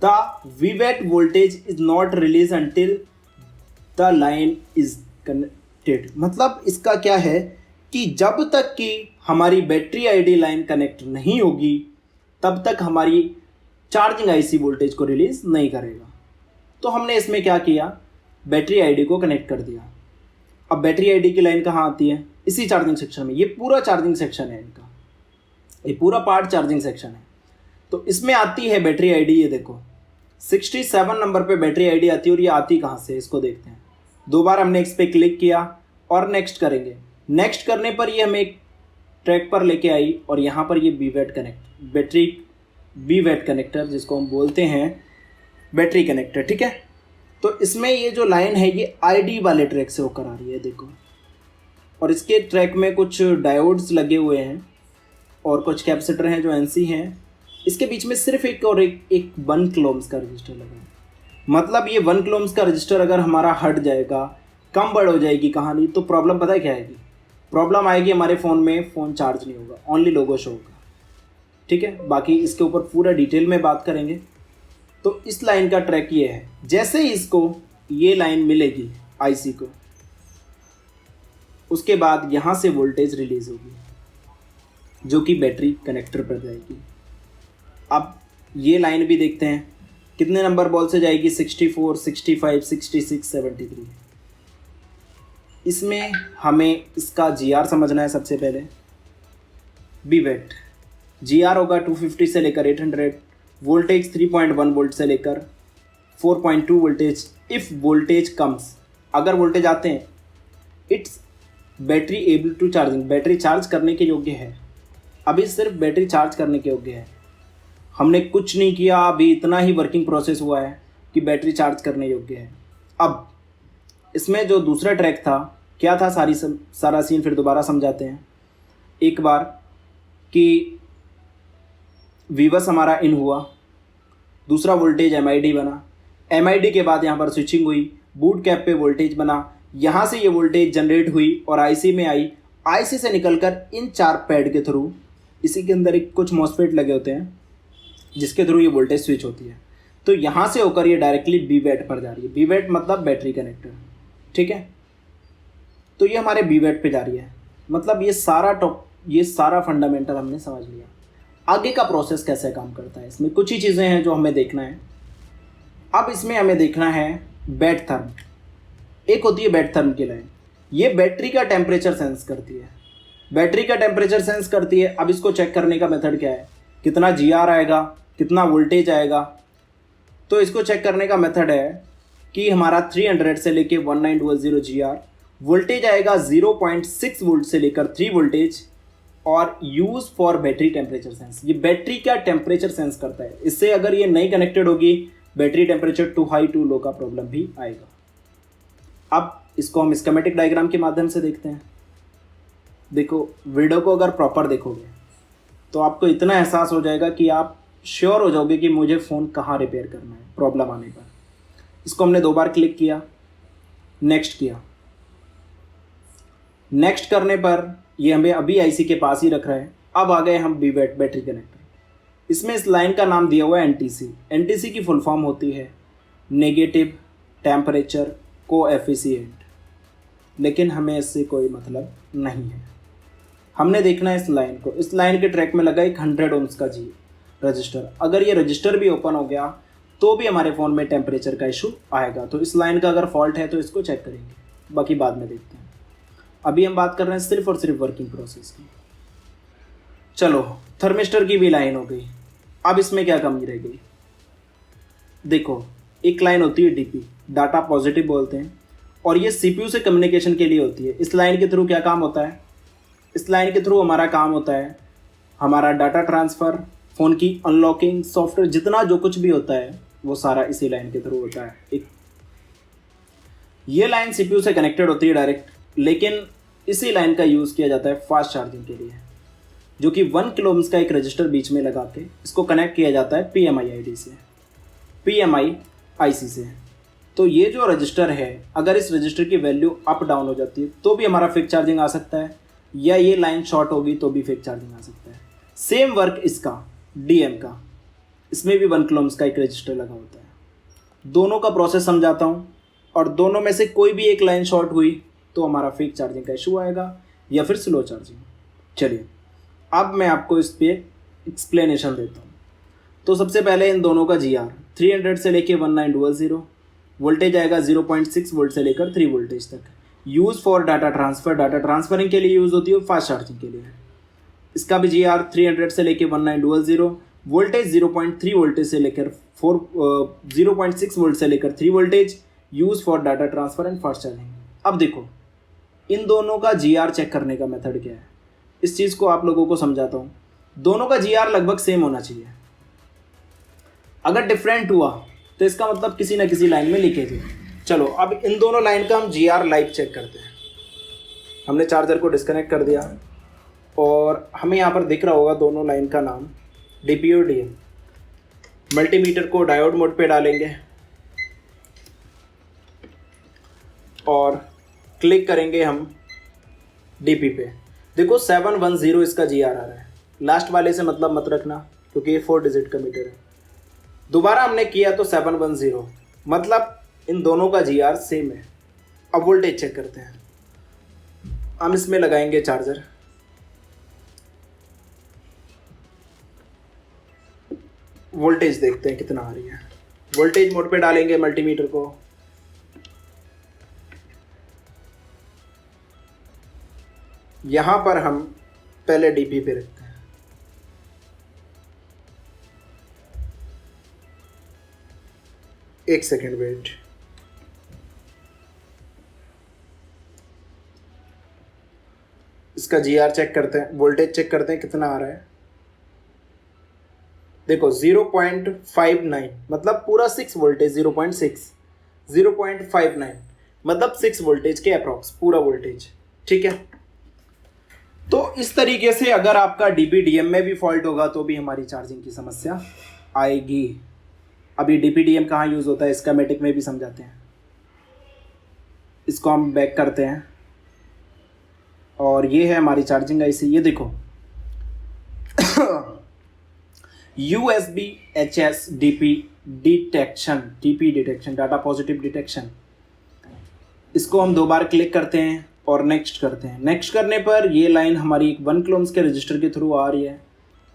The VWAT voltage is not release until the line is connected. मतलब इसका क्या है कि जब तक कि हमारी बैटरी ID लाइन कनेक्ट नहीं होगी तब तक हमारी चार्जिंग IC वोल्टेज को रिलीज नहीं करेगा। तो हमने इसमें क्या किया, बैटरी ID को कनेक्ट कर दिया। अब बैटरी ID की लाइन कहाँ आती है? इसी चार्जिंग सेक्शन में। ये पूरा चार्जिंग सेक्शन है इनका, ये पूरा पार्ट चार्जिंग सेक्शन है। तो इसमें आती है बैटरी ID, ये देखो 67 नंबर पे बैटरी ID आती है। और ये आती कहाँ से, इसको देखते हैं। 2 बार हमने इस पर क्लिक किया और नेक्स्ट करेंगे। नेक्स्ट करने पर ये हमें एक ट्रैक पर लेके आई और यहाँ पर ये बैटरी VWAT कनेक्टर, जिसको हम बोलते हैं बैटरी कनेक्टर, ठीक है। तो इसमें ये जो लाइन है ये ID वाले ट्रैक से होकर आ रही है, देखो। और इसके ट्रैक में कुछ डायोड्स लगे हुए हैं और कुछ कैपेसिटर हैं जो NC हैं। इसके बीच में सिर्फ एक 1 किलो ओम्स का रजिस्टर लगा है। मतलब ये 1 किलो ओम्स का रजिस्टर अगर हमारा हट जाएगा, कम बढ़ हो जाएगी कहानी, तो प्रॉब्लम पता है क्या आएगी? प्रॉब्लम आएगी हमारे फ़ोन में फ़ोन चार्ज नहीं होगा, ओनली लोगो शो होगा, ठीक है। बाकी इसके ऊपर पूरा डिटेल में बात करेंगे। तो इस लाइन का ट्रैक ये है। जैसे ही इसको ये लाइन मिलेगी IC को, उसके बाद यहाँ से वोल्टेज रिलीज होगी जो कि बैटरी कनेक्टर पर जाएगी। अब ये लाइन भी देखते हैं कितने नंबर बॉल से जाएगी, 64, 65, 66, 73। इसमें हमें इसका GR समझना है सबसे पहले। VWAT GR होगा 250 से लेकर 800, वोल्टेज 3.1 वोल्ट से लेकर 4.2 वोल्टेज। इफ़ वोल्टेज कम्स, अगर वोल्टेज आते हैं, it's battery able to charging, battery charge करने के योग्य है। अभी सिर्फ बैटरी चार्ज करने के योग्य है, हमने कुछ नहीं किया, अभी इतना ही वर्किंग प्रोसेस हुआ है कि बैटरी चार्ज करने योग्य है। अब इसमें जो दूसरा ट्रैक था, क्या था, सारा सीन फिर दोबारा समझाते हैं एक बार। कि VBUS हमारा इन हुआ, दूसरा वोल्टेज MID बना, MID के बाद यहाँ पर स्विचिंग हुई, बूट कैप पे वोल्टेज बना, यहाँ से ये वोल्टेज जनरेट हुई और IC में आई, IC से निकलकर इन 4 पैड के थ्रू, इसी के अंदर एक कुछ मॉसफेट लगे होते हैं जिसके थ्रू ये वोल्टेज स्विच होती है। तो यहाँ से होकर ये डायरेक्टली VWAT पर जा रही है। VWAT मतलब बैटरी कनेक्टर, ठीक है। तो ये हमारे VWAT पे जा रही है। मतलब ये सारा फंडामेंटल हमने समझ लिया। आगे का प्रोसेस कैसे काम करता है, इसमें कुछ ही चीज़ें हैं जो हमें देखना है। अब इसमें हमें देखना है बैट थर्म। एक होती है बैट थर्म की लाइन, ये बैटरी का टेम्परेचर सेंस करती है। बैटरी का टेम्परेचर सेंस करती है। अब इसको चेक करने का मेथड क्या है, कितना GR आएगा, कितना वोल्टेज आएगा। तो इसको चेक करने का मेथड है कि हमारा 300 से लेके 1900 GR, वोल्टेज आएगा 0.6 वोल्ट से लेकर 3 वोल्टेज, और use for battery temperature sense. ये बैटरी का टेम्परेचर सेंस करता है। इससे अगर ये नहीं कनेक्टेड होगी, battery temperature to high to low का प्रॉब्लम भी आएगा। अब इसको हम स्कीमेटिक डायग्राम के माध्यम से देखते हैं। देखो वीडियो को अगर प्रॉपर देखोगे तो आपको इतना एहसास हो जाएगा कि आप श्योर हो जाओगे कि मुझे फ़ोन कहाँ रिपेयर करना है प्रॉब्लम आने पर। इसको हमने 2 बार क्लिक किया, नेक्स्ट किया। नेक्स्ट करने पर ये हमें अभी आईसी के पास ही रख रहा है। अब आ गए हम बीवेट बैटरी कनेक्टर। इसमें इस लाइन का नाम दिया हुआ है एनटीसी। एनटीसी की फुल फॉर्म होती है नेगेटिव टेम्परेचर कोएफिशिएंट, लेकिन हमें इससे कोई मतलब नहीं है। हमने देखना है इस लाइन को। इस लाइन के ट्रैक में लगा एक 100 ओम्स का जी रजिस्टर। अगर ये रजिस्टर भी ओपन हो गया तो भी हमारे फ़ोन में टेम्परेचर का इशू आएगा। तो इस लाइन का अगर फॉल्ट है तो इसको चेक करेंगे, बाकी बाद में देखते हैं। अभी हम बात कर रहे हैं सिर्फ और सिर्फ वर्किंग प्रोसेस की। चलो, थर्मिस्टर की भी लाइन हो गई। अब इसमें क्या कमी रह गई? देखो, एक लाइन होती है डीपी, डाटा पॉजिटिव बोलते हैं, और ये सीपीयू से कम्युनिकेशन के लिए होती है। इस लाइन के थ्रू क्या काम होता है? इस लाइन के थ्रू हमारा काम होता है हमारा डाटा ट्रांसफ़र, फ़ोन की अनलॉकिंग, सॉफ्टवेयर, जितना जो कुछ भी होता है वो सारा इसी लाइन के थ्रू होता है। ये लाइन सीपीयू से कनेक्टेड होती है डायरेक्ट, लेकिन इसी लाइन का यूज़ किया जाता है फास्ट चार्जिंग के लिए, जो कि 1 किलो ओम्स का एक रजिस्टर बीच में लगा के इसको कनेक्ट किया जाता है PMI से, PMI IC से। तो ये जो रजिस्टर है, अगर इस रजिस्टर की वैल्यू अप डाउन हो जाती है तो भी हमारा फिक चार्जिंग आ सकता है, या ये लाइन शॉर्ट होगी तो भी फिक चार्जिंग आ सकता है। सेम वर्क इसका DM का, इसमें भी 1 किलो ओम्स का एक रजिस्टर लगा होता है। दोनों का प्रोसेस समझाता हूँ, और दोनों में से कोई भी एक लाइन शॉर्ट हुई तो हमारा फिक चार्जिंग का इशू आएगा या फिर स्लो चार्जिंग। चलिए, अब मैं आपको इस पर एक्सप्लेनेशन देता हूँ। तो सबसे पहले इन दोनों का GR 300 से लेके 1900, वोल्टेज आएगा 0.6 वोल्ट से लेकर 3 वोल्टेज तक। Use for data transfer, data transferring के लिए यूज़ होती है, फास्ट चार्जिंग के लिए। इसका भी GR 300 से लेके 1900, वोल्टेज 0.3 वोल्टेज से लेकर 0.6 वोल्ट से लेकर 3 voltage, use for data transfer and fast charging. अब देखो, इन दोनों का GR चेक करने का मेथड क्या है, इस चीज़ को आप लोगों को समझाता हूँ। दोनों का GR लगभग सेम होना चाहिए। अगर डिफरेंट हुआ तो इसका मतलब किसी ना किसी लाइन में लीकेज है। चलो, अब इन दोनों लाइन का हम GR लाइव चेक करते हैं। हमने चार्जर को डिस्कनेक्ट कर दिया और हमें यहाँ पर दिख रहा होगा दोनों लाइन का नाम DP और DM। मल्टीमीटर को डायोड मोड पे डालेंगे और क्लिक करेंगे हम DP पे। देखो 710 इसका GR आ रहा है। लास्ट वाले से मतलब मत रखना क्योंकि ये 4 डिजिट का मीटर है। दोबारा हमने किया तो 710, मतलब इन दोनों का GR सेम है। अब वोल्टेज चेक करते हैं। हम इसमें लगाएंगे चार्जर, वोल्टेज देखते हैं कितना आ रही है। वोल्टेज मोड पे डालेंगे मल्टीमीटर को, यहां पर हम पहले DP पे रखते हैं। एक सेकेंड वेट। इसका GR चेक करते हैं, वोल्टेज चेक करते हैं कितना आ रहा है। देखो 0.59, मतलब पूरा 6 वोल्टेज, 0.59 मतलब 6 वोल्टेज के अप्रॉक्स पूरा वोल्टेज। ठीक है, तो इस तरीके से अगर आपका DP DM में भी फॉल्ट होगा तो भी हमारी चार्जिंग की समस्या आएगी। अभी DP DM कहाँ यूज़ होता है, स्कीमेटिक में भी समझाते हैं। इसको हम बैक करते हैं और ये है हमारी चार्जिंग IC। ये देखो USB HS DP detection, DP detection, data positive detection. इसको हम 2 बार क्लिक करते हैं और नेक्स्ट करते हैं। नेक्स्ट करने पर ये लाइन हमारी 1 किलो ओम्स के रजिस्टर के थ्रू आ रही है।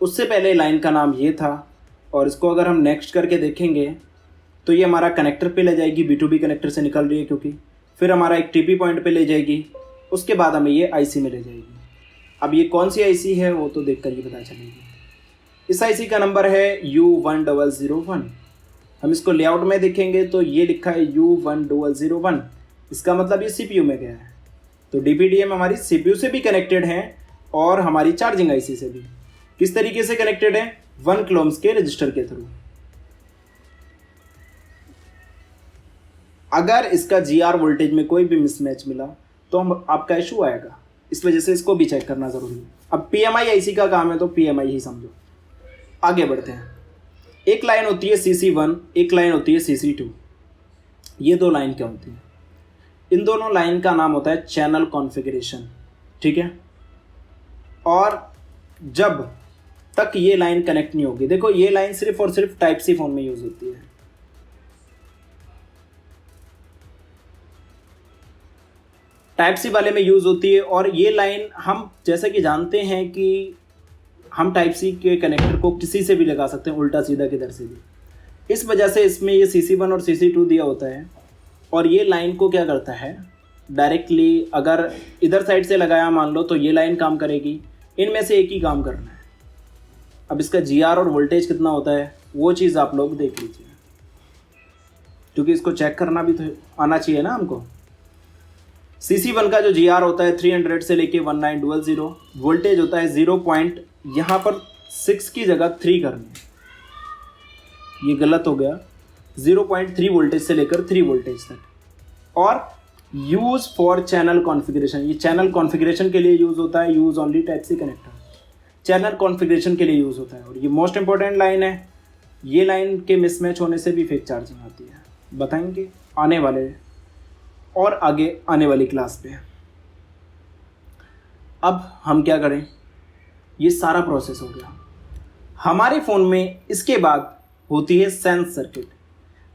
उससे पहले लाइन का नाम ये था, और इसको अगर हम नेक्स्ट करके देखेंगे तो ये हमारा कनेक्टर पे ले जाएगी, B2B कनेक्टर से निकल रही है क्योंकि, फिर हमारा एक TP पॉइंट पे ले जाएगी, उसके बाद हमें ये IC में ले जाएगी। अब ये कौन सी IC है वो तो देख कर ही पता चलेगी। इस IC का नंबर है U1001। हम इसको लेआउट में देखेंगे तो ये लिखा है U1001, इसका मतलब ये CPU में गया है। तो DP DM हमारी CPU से भी कनेक्टेड है और हमारी चार्जिंग IC से भी। किस तरीके से कनेक्टेड है? 1 किलो ओम्स के रजिस्टर के थ्रू। अगर इसका GR वोल्टेज में कोई भी मिसमैच मिला तो हम आपका इशू आएगा। इस वजह से इसको भी चेक करना ज़रूरी है। अब PMI IC का काम है तो PMI ही समझो। आगे बढ़ते हैं। एक लाइन होती है CC1, एक लाइन होती है CC2। ये दो लाइन क्या होती है? इन दोनों लाइन का नाम होता है चैनल कॉन्फ़िगरेशन, ठीक है। और जब तक ये लाइन कनेक्ट नहीं होगी, देखो ये लाइन सिर्फ और सिर्फ टाइप सी फोन में यूज होती है। टाइप सी वाले में यूज होती है। और ये लाइन हम जैसे कि जानते हैं कि हम टाइप सी के कनेक्टर को किसी से भी लगा सकते हैं, उल्टा सीधा किधर से भी। इस वजह से इसमें ये CC1 और CC2 दिया होता है। और ये लाइन को क्या करता है, डायरेक्टली अगर इधर साइड से लगाया मान लो तो ये लाइन काम करेगी, इनमें से एक ही काम करना है। अब इसका GR और वोल्टेज कितना होता है वो चीज़ आप लोग देख लीजिए, क्योंकि इसको चेक करना भी तो आना चाहिए ना हमको। CC1 का जो GR होता है 300 से लेके 1900, वोल्टेज होता है 0 पॉइंट, यहाँ पर 6 की जगह 3 करनी है, ये गलत हो गया, 0.3 वोल्टेज से लेकर 3 वोल्टेज तक। और यूज़ फॉर चैनल कॉन्फ़िगरेशन, ये चैनल कॉन्फ़िगरेशन के लिए यूज़ होता है, use only type C connector channel configuration के लिए यूज़ होता है। और ये मोस्ट इंपॉर्टेंट लाइन है, ये लाइन के मिसमैच होने से भी फेक चार्जिंग आती है, बताएंगे आने वाले और आगे आने वाली क्लास पे। अब हम क्या करें, ये सारा प्रोसेस हो गया हमारे फ़ोन में। इसके बाद होती है सेंस सर्किट।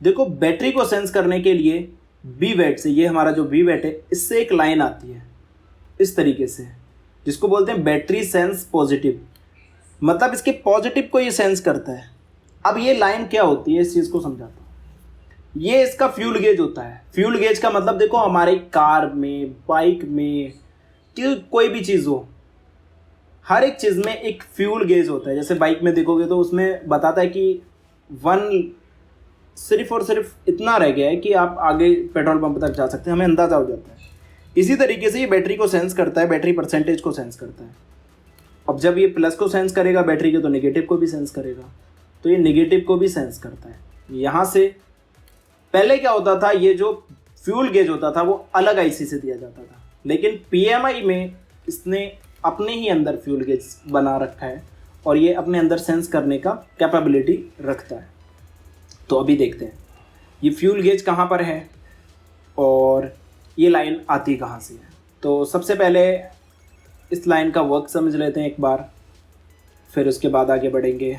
देखो बैटरी को सेंस करने के लिए BVAT से, ये हमारा जो BVAT है, इससे एक लाइन आती है इस तरीके से, जिसको बोलते हैं बैटरी सेंस पॉजिटिव, मतलब इसके पॉजिटिव को ये सेंस करता है। अब ये लाइन क्या होती है इस चीज़ को समझाता हूँ। ये इसका फ्यूल गेज होता है। फ्यूल गेज का मतलब देखो हमारे कार में, बाइक में, कोई भी चीज़ हो, हर एक चीज़ में एक फ्यूल गेज होता है। जैसे बाइक में देखोगे तो उसमें बताता है कि सिर्फ और सिर्फ इतना रह गया है कि आप आगे पेट्रोल पंप तक जा सकते हैं, हमें अंदाज़ा हो जाता है। इसी तरीके से ये बैटरी को सेंस करता है, बैटरी परसेंटेज को सेंस करता है। अब जब ये प्लस को सेंस करेगा बैटरी के, तो नेगेटिव को भी सेंस करेगा, तो ये नेगेटिव को भी सेंस करता है। यहाँ से पहले क्या होता था, ये जो फ्यूल गेज होता था वो अलग IC से दिया जाता था, लेकिन PMI में इसने अपने ही अंदर फ्यूल गेज बना रखा है और ये अपने अंदर सेंस करने का कैपेबिलिटी रखता है। तो अभी देखते हैं ये फ्यूल गेज कहाँ पर है और ये लाइन आती कहाँ से है। तो सबसे पहले इस लाइन का वर्क समझ लेते हैं एक बार, फिर उसके बाद आगे बढ़ेंगे।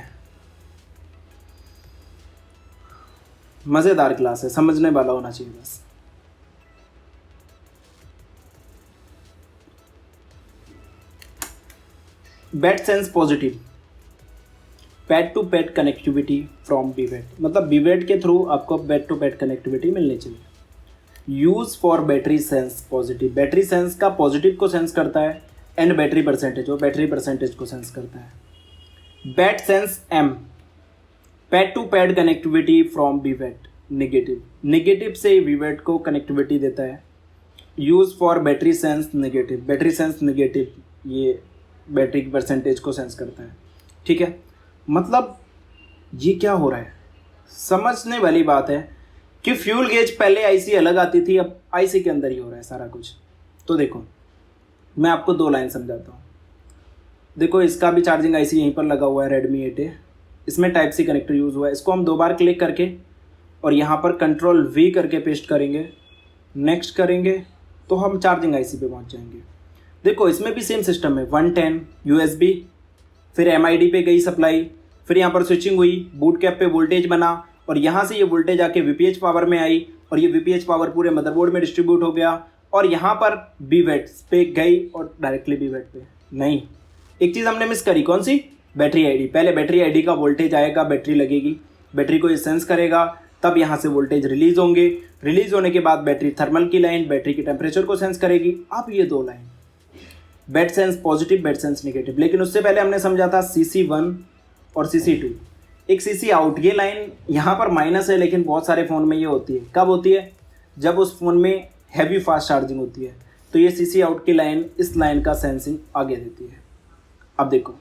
मज़ेदार क्लास है, समझने वाला होना चाहिए बस। Bat sense positive, pad to pad connectivity from BVAT, मतलब BVAT के थ्रू आपको बैट टू पैड कनेक्टिविटी मिलनी चाहिए। Use for battery sense positive, battery sense का पॉजिटिव को सेंस करता है, एंड बैटरी परसेंटेज, वो बैटरी परसेंटेज को सेंस करता है। Bat sense M, pad to pad connectivity from BVAT, negative, negative से BVAT को कनेक्टिविटी देता है। Use for battery sense negative, battery sense negative, ये बैटरी की परसेंटेज को सेंस करता है, ठीक है। मतलब ये क्या हो रहा है, समझने वाली बात है कि फ्यूल गेज पहले IC अलग आती थी, अब IC के अंदर ही हो रहा है सारा कुछ। तो देखो मैं आपको 2 लाइन समझाता हूँ। देखो इसका भी चार्जिंग IC यहीं पर लगा हुआ है, Redmi 8A, इसमें टाइप सी कनेक्टर यूज़ हुआ है। इसको हम 2 बार क्लिक करके और यहाँ पर Ctrl V करके पेस्ट करेंगे, नेक्स्ट करेंगे तो हम चार्जिंग IC पे पहुँच जाएंगे। देखो इसमें भी सेम सिस्टम है, 110 USB, फिर MID पे गई सप्लाई, फिर यहाँ पर स्विचिंग हुई, बूट कैप पे वोल्टेज बना और यहाँ से ये वोल्टेज आके VPH पावर में आई और ये VPH पावर पूरे मदरबोर्ड में डिस्ट्रीब्यूट हो गया और यहाँ पर BVAT पे गई और डायरेक्टली BVAT पे नहीं। एक चीज़ हमने मिस करी, कौन सी, बैटरी ID। पहले बैटरी ID का वोल्टेज आएगा, बैटरी लगेगी, बैटरी को ये सेंस करेगा, तब यहाँ से वोल्टेज रिलीज होंगे, रिलीज होने के बाद बैटरी थर्मल की लाइन बैटरी के टेम्परेचर को सेंस करेगी। अब ये 2 line, bat sense positive, bat sense negative. लेकिन उससे पहले हमने समझा था CC1 और CC2, एक CC आउट। ये लाइन यहाँ पर माइनस है, लेकिन बहुत सारे फ़ोन में ये होती है। कब होती है, जब उस फ़ोन में हैवी फास्ट चार्जिंग होती है, तो ये CC आउट की लाइन इस लाइन का सेंसिंग आगे देती है। अब देखो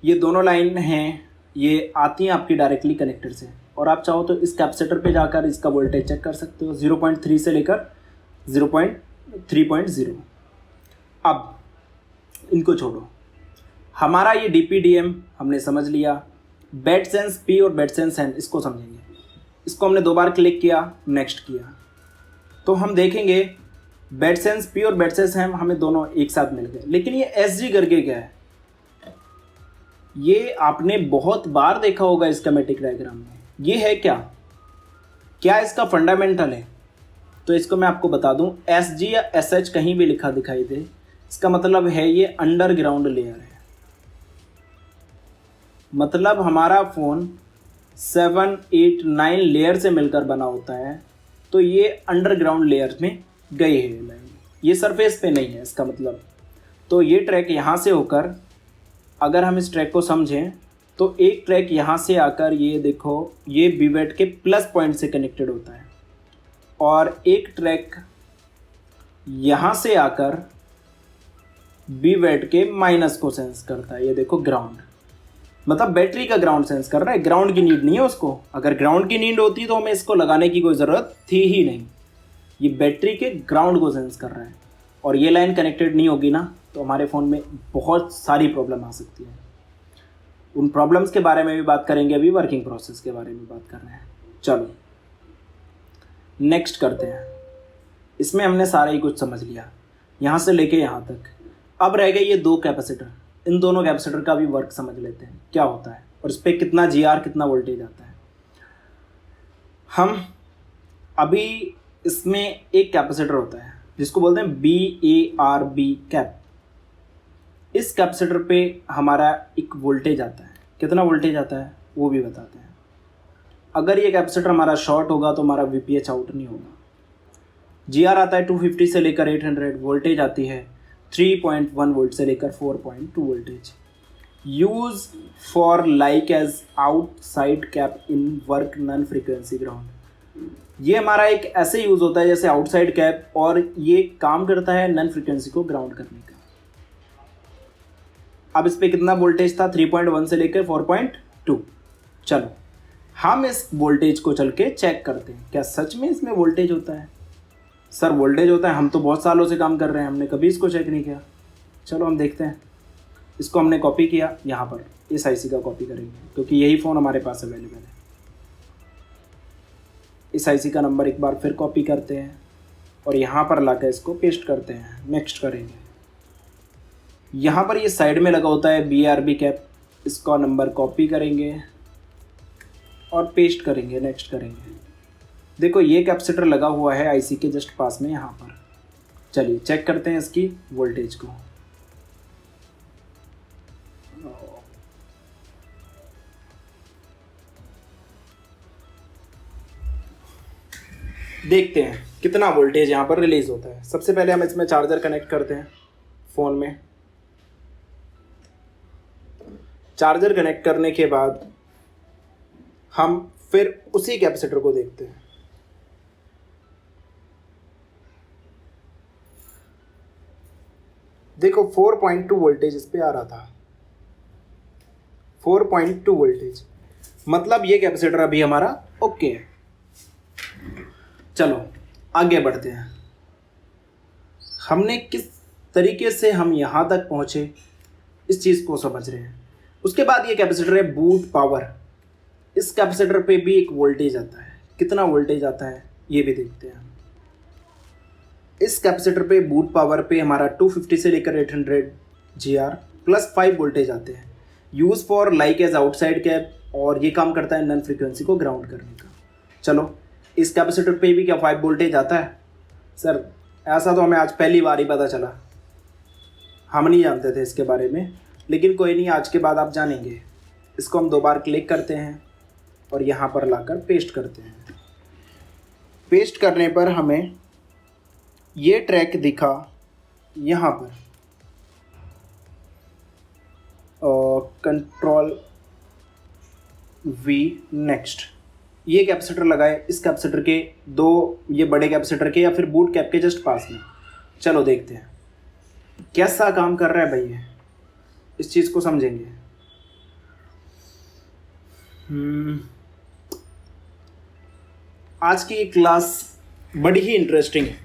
ये दोनों लाइन हैं, ये आती हैं आपकी डायरेक्टली कनेक्टर से, और आप चाहो तो इस कैपेसिटर पे जाकर इसका वोल्टेज चेक कर सकते हो, 0.3 से लेकर 0.3.0। अब इनको छोड़ो, हमारा ये DPDM हमने समझ लिया। बेड सेंस P और बेड सेंस N इसको समझेंगे। इसको हमने 2 बार क्लिक किया, नेक्स्ट किया, तो हम देखेंगे बेड सेंस P और बेड सेंस M हमें दोनों एक साथ मिल गए। लेकिन ये SG करके क्या है, ये आपने बहुत बार देखा होगा इस स्कीमेटिक डायग्राम में। ये है क्या इसका फंडामेंटल है? तो इसको मैं आपको बता दूं, SG या SH कहीं भी लिखा दिखाई दे, इसका मतलब है ये अंडरग्राउंड लेयर है। मतलब हमारा फ़ोन 7, 8, 9 लेयर से मिलकर बना होता है, तो ये अंडरग्राउंड लेयर में गई है लाइन, ये सरफेस पे नहीं है इसका मतलब। तो ये ट्रैक यहाँ से होकर, अगर हम इस ट्रैक को समझें तो एक ट्रैक यहाँ से आकर, ये देखो, ये बीवेट के प्लस पॉइंट से कनेक्टेड होता है, और एक ट्रैक यहाँ से आकर बीवेट के माइनस को सेंस करता है। ये देखो ग्राउंड, मतलब बैटरी का ग्राउंड सेंस कर रहा है, ग्राउंड की नीड नहीं है उसको। अगर ग्राउंड की नीड होती तो हमें इसको लगाने की कोई ज़रूरत थी ही नहीं। ये बैटरी के ग्राउंड को सेंस कर रहा है, और ये लाइन कनेक्टेड नहीं होगी ना, तो हमारे फ़ोन में बहुत सारी प्रॉब्लम आ सकती है। उन प्रॉब्लम्स के बारे में भी बात करेंगे, अभी वर्किंग प्रोसेस के बारे में बात कर रहे हैं। चलो नेक्स्ट करते हैं। इसमें हमने सारा ही कुछ समझ लिया, यहाँ से लेके यहाँ तक। अब रह गए ये 2 कैपेसिटर। इन दोनों कैपेसिटर का भी वर्क समझ लेते हैं क्या होता है, और इस पर कितना GR, कितना वोल्टेज आता है। हम अभी इसमें एक कैपेसिटर होता है जिसको बोलते हैं BARB कैप। इस कैपेसिटर पे हमारा एक वोल्टेज आता है, कितना वोल्टेज आता है वो भी बताते हैं। अगर ये कैपेसिटर हमारा शॉर्ट होगा तो हमारा VPH आउट नहीं होगा। GR आता है 250 से लेकर 800, वोल्टेज आती है 3.1 वोल्ट से लेकर 4.2 voltage. Use for like as outside cap in work non frequency ground. ये हमारा एक ऐसे यूज़ होता है जैसे आउटसाइड कैप, और ये काम करता है नॉन फ्रीक्वेंसी को ग्राउंड करने का। अब इस पर कितना वोल्टेज था, 3.1 से लेकर 4.2। चलो हम इस वोल्टेज को चल के चेक करते हैं, क्या सच में इसमें वोल्टेज होता है? सर वोल्टेज होता है, हम तो बहुत सालों से काम कर रहे हैं, हमने कभी इसको चेक नहीं किया। चलो हम देखते हैं। इसको हमने कॉपी किया, यहाँ पर इस IC का कॉपी करेंगे क्योंकि यही फ़ोन हमारे पास अवेलेबल है। इस IC का नंबर एक बार फिर कॉपी करते हैं और यहाँ पर लाकर इसको पेस्ट करते हैं। नेक्स्ट करेंगे। यहाँ पर ये साइड में लगा होता है BARB कैप, इसका नंबर कॉपी करेंगे और पेस्ट करेंगे। नेक्स्ट करेंगे। देखो ये कैपेसिटर लगा हुआ है IC के जस्ट पास में यहाँ पर। चलिए चेक करते हैं इसकी वोल्टेज को। देखते हैं कितना वोल्टेज यहाँ पर रिलीज होता है। सबसे पहले हम इसमें चार्जर कनेक्ट करते हैं फ़ोन में। चार्जर कनेक्ट करने के बाद हम फिर उसी कैपेसिटर को देखते हैं। देखो 4.2 वोल्टेज इस पे आ रहा था, 4.2 वोल्टेज, मतलब ये कैपेसिटर अभी हमारा ओके है। चलो आगे बढ़ते हैं। हमने किस तरीके से हम यहाँ तक पहुँचे इस चीज़ को समझ रहे हैं। उसके बाद ये कैपेसिटर है बूट पावर। इस कैपेसिटर पे भी एक वोल्टेज आता है, कितना वोल्टेज आता है ये भी देखते हैं। इस कैपेसिटर पे बूट पावर पे हमारा 250 से लेकर 800 GR प्लस 5 वोल्टेज आते हैं। Use for like as outside cap, और ये काम करता है नॉन फ्रीक्वेंसी को ग्राउंड करने का। चलो इस कैपेसिटर पे भी क्या 5 वोल्टेज आता है? सर ऐसा तो हमें आज पहली बार ही पता चला, हम नहीं जानते थे इसके बारे में, लेकिन कोई नहीं, आज के बाद आप जानेंगे। इसको हम 2 बार क्लिक करते हैं और यहाँ पर लाकर पेस्ट करते हैं। पेस्ट करने पर हमें ये ट्रैक दिखा यहाँ पर, कंट्रोल V नेक्स्ट। ये कैपेसिटर लगाए इस कैपेसिटर के 2, ये बड़े कैपेसिटर के या फिर बूट कैप के जस्ट पास में। चलो देखते हैं कैसा काम कर रहा है भाई ये, इस चीज़ को समझेंगे। आज की क्लास बड़ी ही इंटरेस्टिंग है।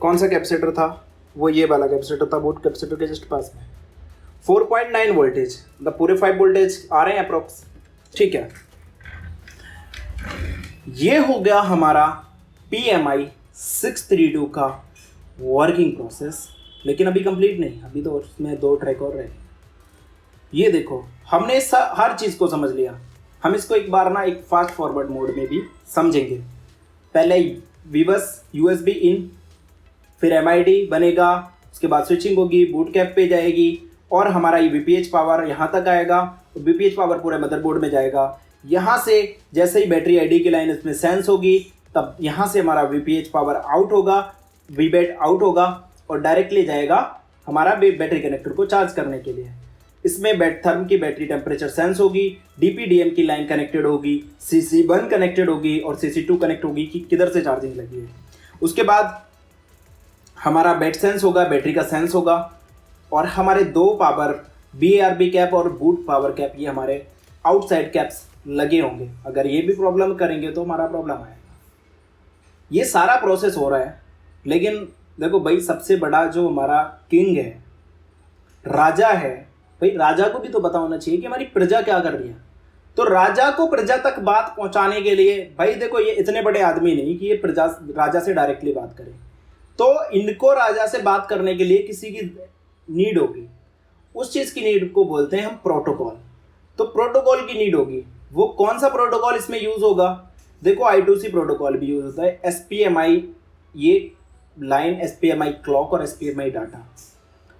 कौन सा कैपेसिटर था, वो ये वाला कैपेसिटर था, बोर्ड कैपेसिटर के जस्ट पास में। 4.9 वोल्टेज, मतलब पूरे 5 वोल्टेज आ रहे हैं अप्रोक्स, ठीक है। ये हो गया हमारा PMI 632 का वर्किंग प्रोसेस, लेकिन अभी कंप्लीट नहीं, अभी तो उसमें 2 ट्रैक और रहे। ये देखो हमने हर चीज़ को समझ लिया। हम इसको एक बार ना एक फास्ट फॉरवर्ड मोड में भी समझेंगे। पहले वीबस USB इन, फिर MID बनेगा, उसके बाद स्विचिंग होगी, बूट कैप पे जाएगी और हमारा ये VPH पावर यहाँ तक आएगा। तो VPH पावर पूरे मदरबोर्ड में जाएगा। यहाँ से जैसे ही बैटरी ID की लाइन इसमें सेंस होगी, तब यहाँ से हमारा VPH पावर आउट होगा, VBAT आउट होगा और डायरेक्टली जाएगा हमारा बैटरी कनेक्टर को चार्ज करने के लिए। इसमें थर्म की बैटरी टेम्परेचर सेंस होगी, DPDM की लाइन कनेक्टेड होगी, CC1 कनेक्टेड होगी और CC2 कनेक्ट होगी कि किधर से चार्जिंग लगी है। उसके बाद हमारा बैट सेंस होगा, बैटरी का सेंस होगा और हमारे 2 पावर BARB कैप और बूट पावर कैप, ये हमारे आउटसाइड कैप्स लगे होंगे। अगर ये भी प्रॉब्लम करेंगे तो हमारा प्रॉब्लम आएगा। ये सारा प्रोसेस हो रहा है, लेकिन देखो भाई, सबसे बड़ा जो हमारा किंग है, राजा है भाई, राजा को भी तो पता होना चाहिए कि हमारी प्रजा क्या कर रही है। तो राजा को प्रजा तक बात पहुंचाने के लिए भाई देखो, ये इतने बड़े आदमी नहीं कि ये राजा से डायरेक्टली बात करें। तो इनको राजा से बात करने के लिए किसी की नीड होगी, उस चीज़ की नीड को बोलते हैं हम प्रोटोकॉल। तो प्रोटोकॉल की नीड होगी, वो कौन सा प्रोटोकॉल इसमें यूज़ होगा? देखो I2C प्रोटोकॉल भी यूज़ होता है, SPMI, ये लाइन SPMI क्लॉक और SPMI डाटा,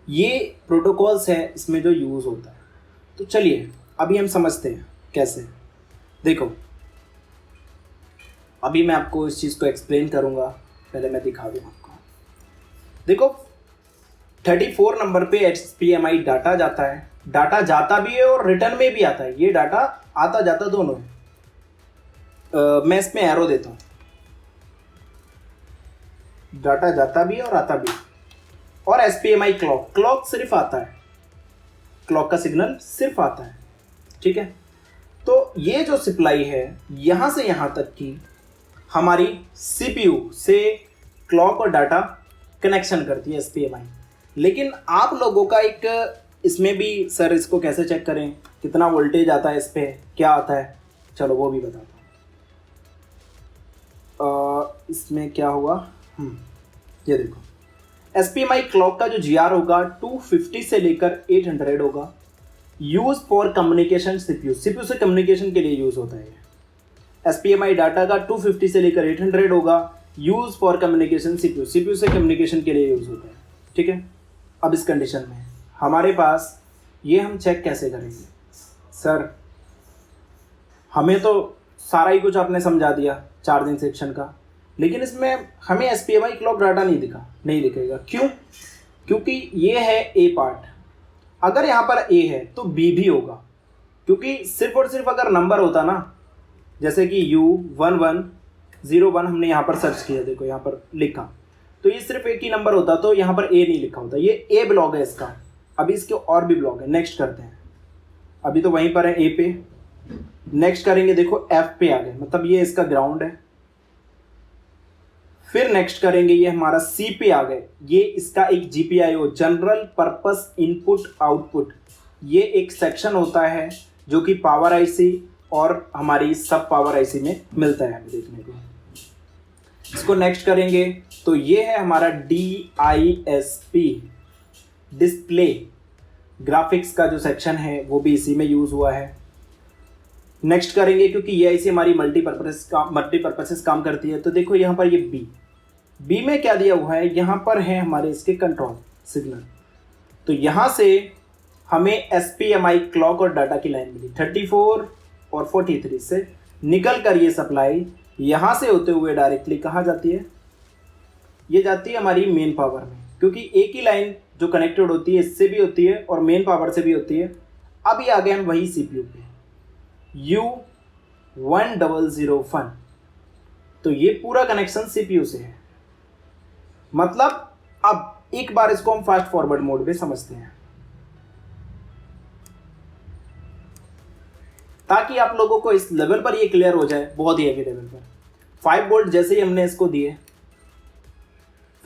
ये प्रोटोकॉल्स है इसमें जो यूज़ होता है। तो चलिए अभी हम समझते हैं कैसे। देखो अभी मैं आपको इस चीज़ को एक्सप्लेन करूँगा, पहले मैं दिखा दूँ आपको। देखो 34 नंबर पे SPMI डाटा जाता है, डाटा जाता भी है और रिटर्न में भी आता है। ये डाटा आता जाता दोनों है। मैं इसमें एरो देता हूँ, डाटा जाता भी है और आता भी है। और SPMI क्लॉक, क्लॉक सिर्फ आता है, क्लॉक का सिग्नल सिर्फ आता है, ठीक है। तो ये जो सप्लाई है यहाँ से यहाँ तक की हमारी CPU से क्लॉक और डाटा कनेक्शन करती है SPMI। लेकिन आप लोगों का एक इसमें भी, सर इसको कैसे चेक करें, कितना वोल्टेज आता है, इस पर क्या आता है, चलो वो भी बताता हूँ। इसमें क्या हुआ, ये देखो SPMI क्लॉक का जो GR होगा 250 से लेकर 800 होगा। यूज फॉर कम्युनिकेशन, CPU से कम्युनिकेशन के लिए यूज होता है। SPMI डाटा का 250 से लेकर 800 होगा, यूज फॉर कम्युनिकेशन CPU से कम्युनिकेशन के लिए यूज होता है, ठीक है। अब इस कंडीशन में हमारे पास ये हम चेक कैसे करेंगे? सर हमें तो सारा ही कुछ आपने समझा दिया चार्जिंग सेक्शन का, लेकिन इसमें हमें SPMI क्लॉक डाटा नहीं दिखेगा। क्यों? क्योंकि ये है A पार्ट। अगर यहाँ पर A है तो B भी होगा, क्योंकि सिर्फ और सिर्फ अगर नंबर होता ना, जैसे कि U1101 हमने यहाँ पर सर्च किया, देखो यहाँ पर लिखा, तो ये सिर्फ एक ही नंबर होता तो यहाँ पर A नहीं लिखा होता। ये A ब्लॉक है इसका। अभी इसके और भी ब्लॉक है, नेक्स्ट करते हैं। अभी तो वहीं पर है A पे, नेक्स्ट करेंगे, देखो F पे आ गए, मतलब ये इसका ग्राउंड है। फिर नेक्स्ट करेंगे, ये हमारा C पे आ गए, ये इसका एक GPIO, general purpose input output, ये एक सेक्शन होता है जो कि पावर IC और हमारी सब पावर IC में मिलता है हमें देखने को। इसको नेक्स्ट करेंगे तो ये है हमारा DISP, डिस्प्ले ग्राफिक्स का जो सेक्शन है वो भी इसी में यूज हुआ है। नेक्स्ट करेंगे, क्योंकि ये IC हमारी मल्टीपर्पसेस काम करती है, तो देखो यहाँ पर ये B में क्या दिया हुआ है, यहाँ पर है हमारे इसके कंट्रोल सिग्नल। तो यहाँ से हमें SPMI क्लॉक और डाटा की लाइन मिली 34 और 43 से निकल कर ये सप्लाई यहाँ से होते हुए डायरेक्टली कहाँ जाती है? ये जाती है हमारी मेन पावर में, क्योंकि एक ही लाइन जो कनेक्टेड होती है इससे भी होती है और मेन पावर से भी होती है। अब ये आ गए हम वही CPU पे, U1001, तो ये पूरा कनेक्शन CPU से है। मतलब अब एक बार इसको हम फास्ट फॉरवर्ड मोड में समझते हैं, ताकि आप लोगों को इस लेवल पर ये क्लियर हो जाए, बहुत ही हेवी लेवल पर। 5 वोल्ट जैसे ही हमने इसको दिए,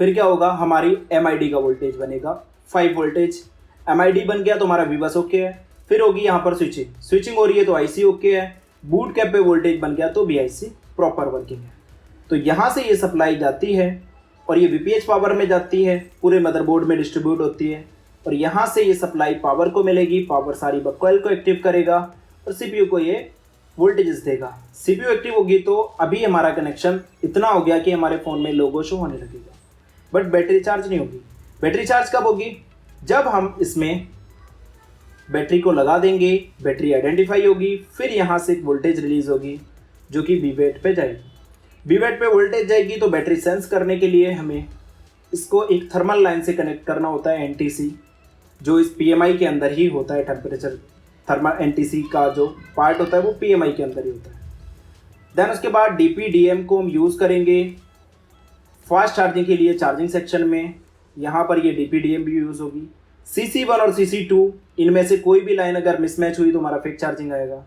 फिर क्या होगा, हमारी MID का वोल्टेज बनेगा 5 वोल्टेज। MID बन गया तो हमारा V बस ओके है। फिर होगी यहाँ पर स्विचिंग हो रही है तो IC ओके है। बूट कैप पे वोल्टेज बन गया तो BIC प्रॉपर वर्किंग है। तो यहाँ से ये सप्लाई जाती है और ये VPH पावर में जाती है, पूरे मदरबोर्ड में डिस्ट्रीब्यूट होती है और यहाँ से ये सप्लाई पावर को मिलेगी। पावर सारी बकॉइल को एक्टिव करेगा और CPU को ये वोल्टेजेस देगा। CPU एक्टिव होगी तो अभी हमारा कनेक्शन इतना हो गया कि हमारे फ़ोन में लोगो शो होने लगेगा, बट बैटरी चार्ज नहीं होगी। बैटरी चार्ज कब होगी, जब हम इसमें बैटरी को लगा देंगे, बैटरी आइडेंटिफाई होगी, फिर यहाँ से एक वोल्टेज रिलीज होगी जो कि BVAT पे जाएगी। BVAT पे वोल्टेज जाएगी तो बैटरी सेंस करने के लिए हमें इसको एक थर्मल लाइन से कनेक्ट करना होता है, NTC, जो इस PMI के अंदर ही होता है। टेम्परेचर थर्मल NTC का जो पार्ट होता है वो PMI के अंदर ही होता है। देन उसके बाद DPDM को हम यूज़ करेंगे फास्ट चार्जिंग के लिए चार्जिंग सेक्शन में। यहाँ पर ये DPDM भी यूज़ होगी। CC1 और CC2 इनमें से कोई भी लाइन अगर मिसमैच हुई तो हमारा फेक चार्जिंग आएगा।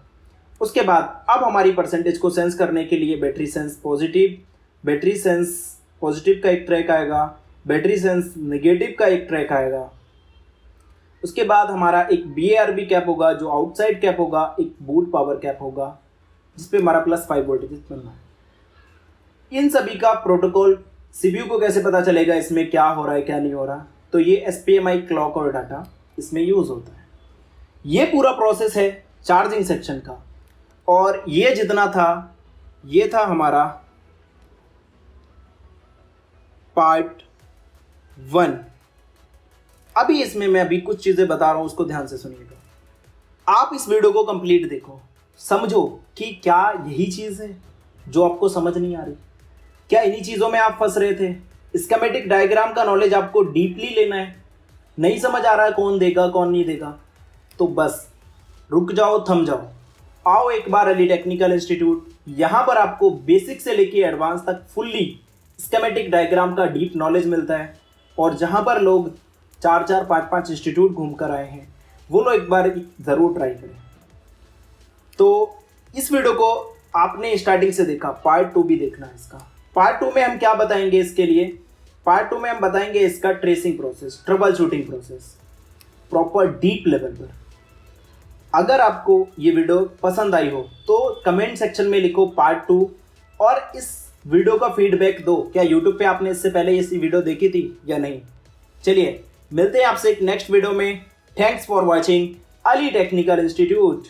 उसके बाद अब हमारी परसेंटेज को सेंस करने के लिए बैटरी सेंस पॉजिटिव का एक ट्रैक आएगा, बैटरी सेंस नेगेटिव का एक ट्रैक आएगा। उसके बाद हमारा एक BARB कैप होगा जो आउटसाइड कैप होगा, एक बूट पावर कैप होगा जिसपे हमारा +5 वोल्टेज बनना है। इन सभी का प्रोटोकॉल CPU को कैसे पता चलेगा इसमें क्या हो रहा है क्या नहीं हो रहा, तो ये SPMI क्लॉक और डाटा इसमें यूज़ होता है। ये पूरा प्रोसेस है चार्जिंग सेक्शन का। और ये जितना था ये था हमारा पार्ट 1। अभी इसमें मैं अभी कुछ चीज़ें बता रहा हूँ, उसको ध्यान से सुनिएगा। आप इस वीडियो को कंप्लीट देखो, समझो कि क्या यही चीज़ है जो आपको समझ नहीं आ रही, क्या इन्हीं चीज़ों में आप फंस रहे थे। स्कीमेटिक डायग्राम का नॉलेज आपको डीपली लेना है। नहीं समझ आ रहा है कौन देगा कौन नहीं देगा, तो बस रुक जाओ, थम जाओ, आओ एक बार अली टेक्निकल इंस्टीट्यूट। यहाँ पर आपको बेसिक से लेके एडवांस तक फुल्ली स्कीमेटिक डायग्राम का डीप नॉलेज मिलता है। और जहाँ पर लोग 4-4, 5-5 इंस्टीट्यूट घूम कर आए हैं वो लोग एक बार ज़रूर ट्राई करें। तो इस वीडियो को आपने स्टार्टिंग से देखा, पार्ट 2 भी देखना है इसका। पार्ट 2 में हम क्या बताएंगे इसके लिए, पार्ट 2 में हम बताएंगे इसका tracing process, trouble shooting process proper deep level पर। अगर आपको ये वीडियो पसंद आई हो तो कमेंट सेक्शन में लिखो पार्ट 2 और इस वीडियो का फीडबैक दो। क्या यूट्यूब पे आपने इससे पहले ये वीडियो देखी थी या नहीं। चलिए मिलते हैं आपसे एक नेक्स्ट वीडियो में। Thanks for watching Ali technical institute.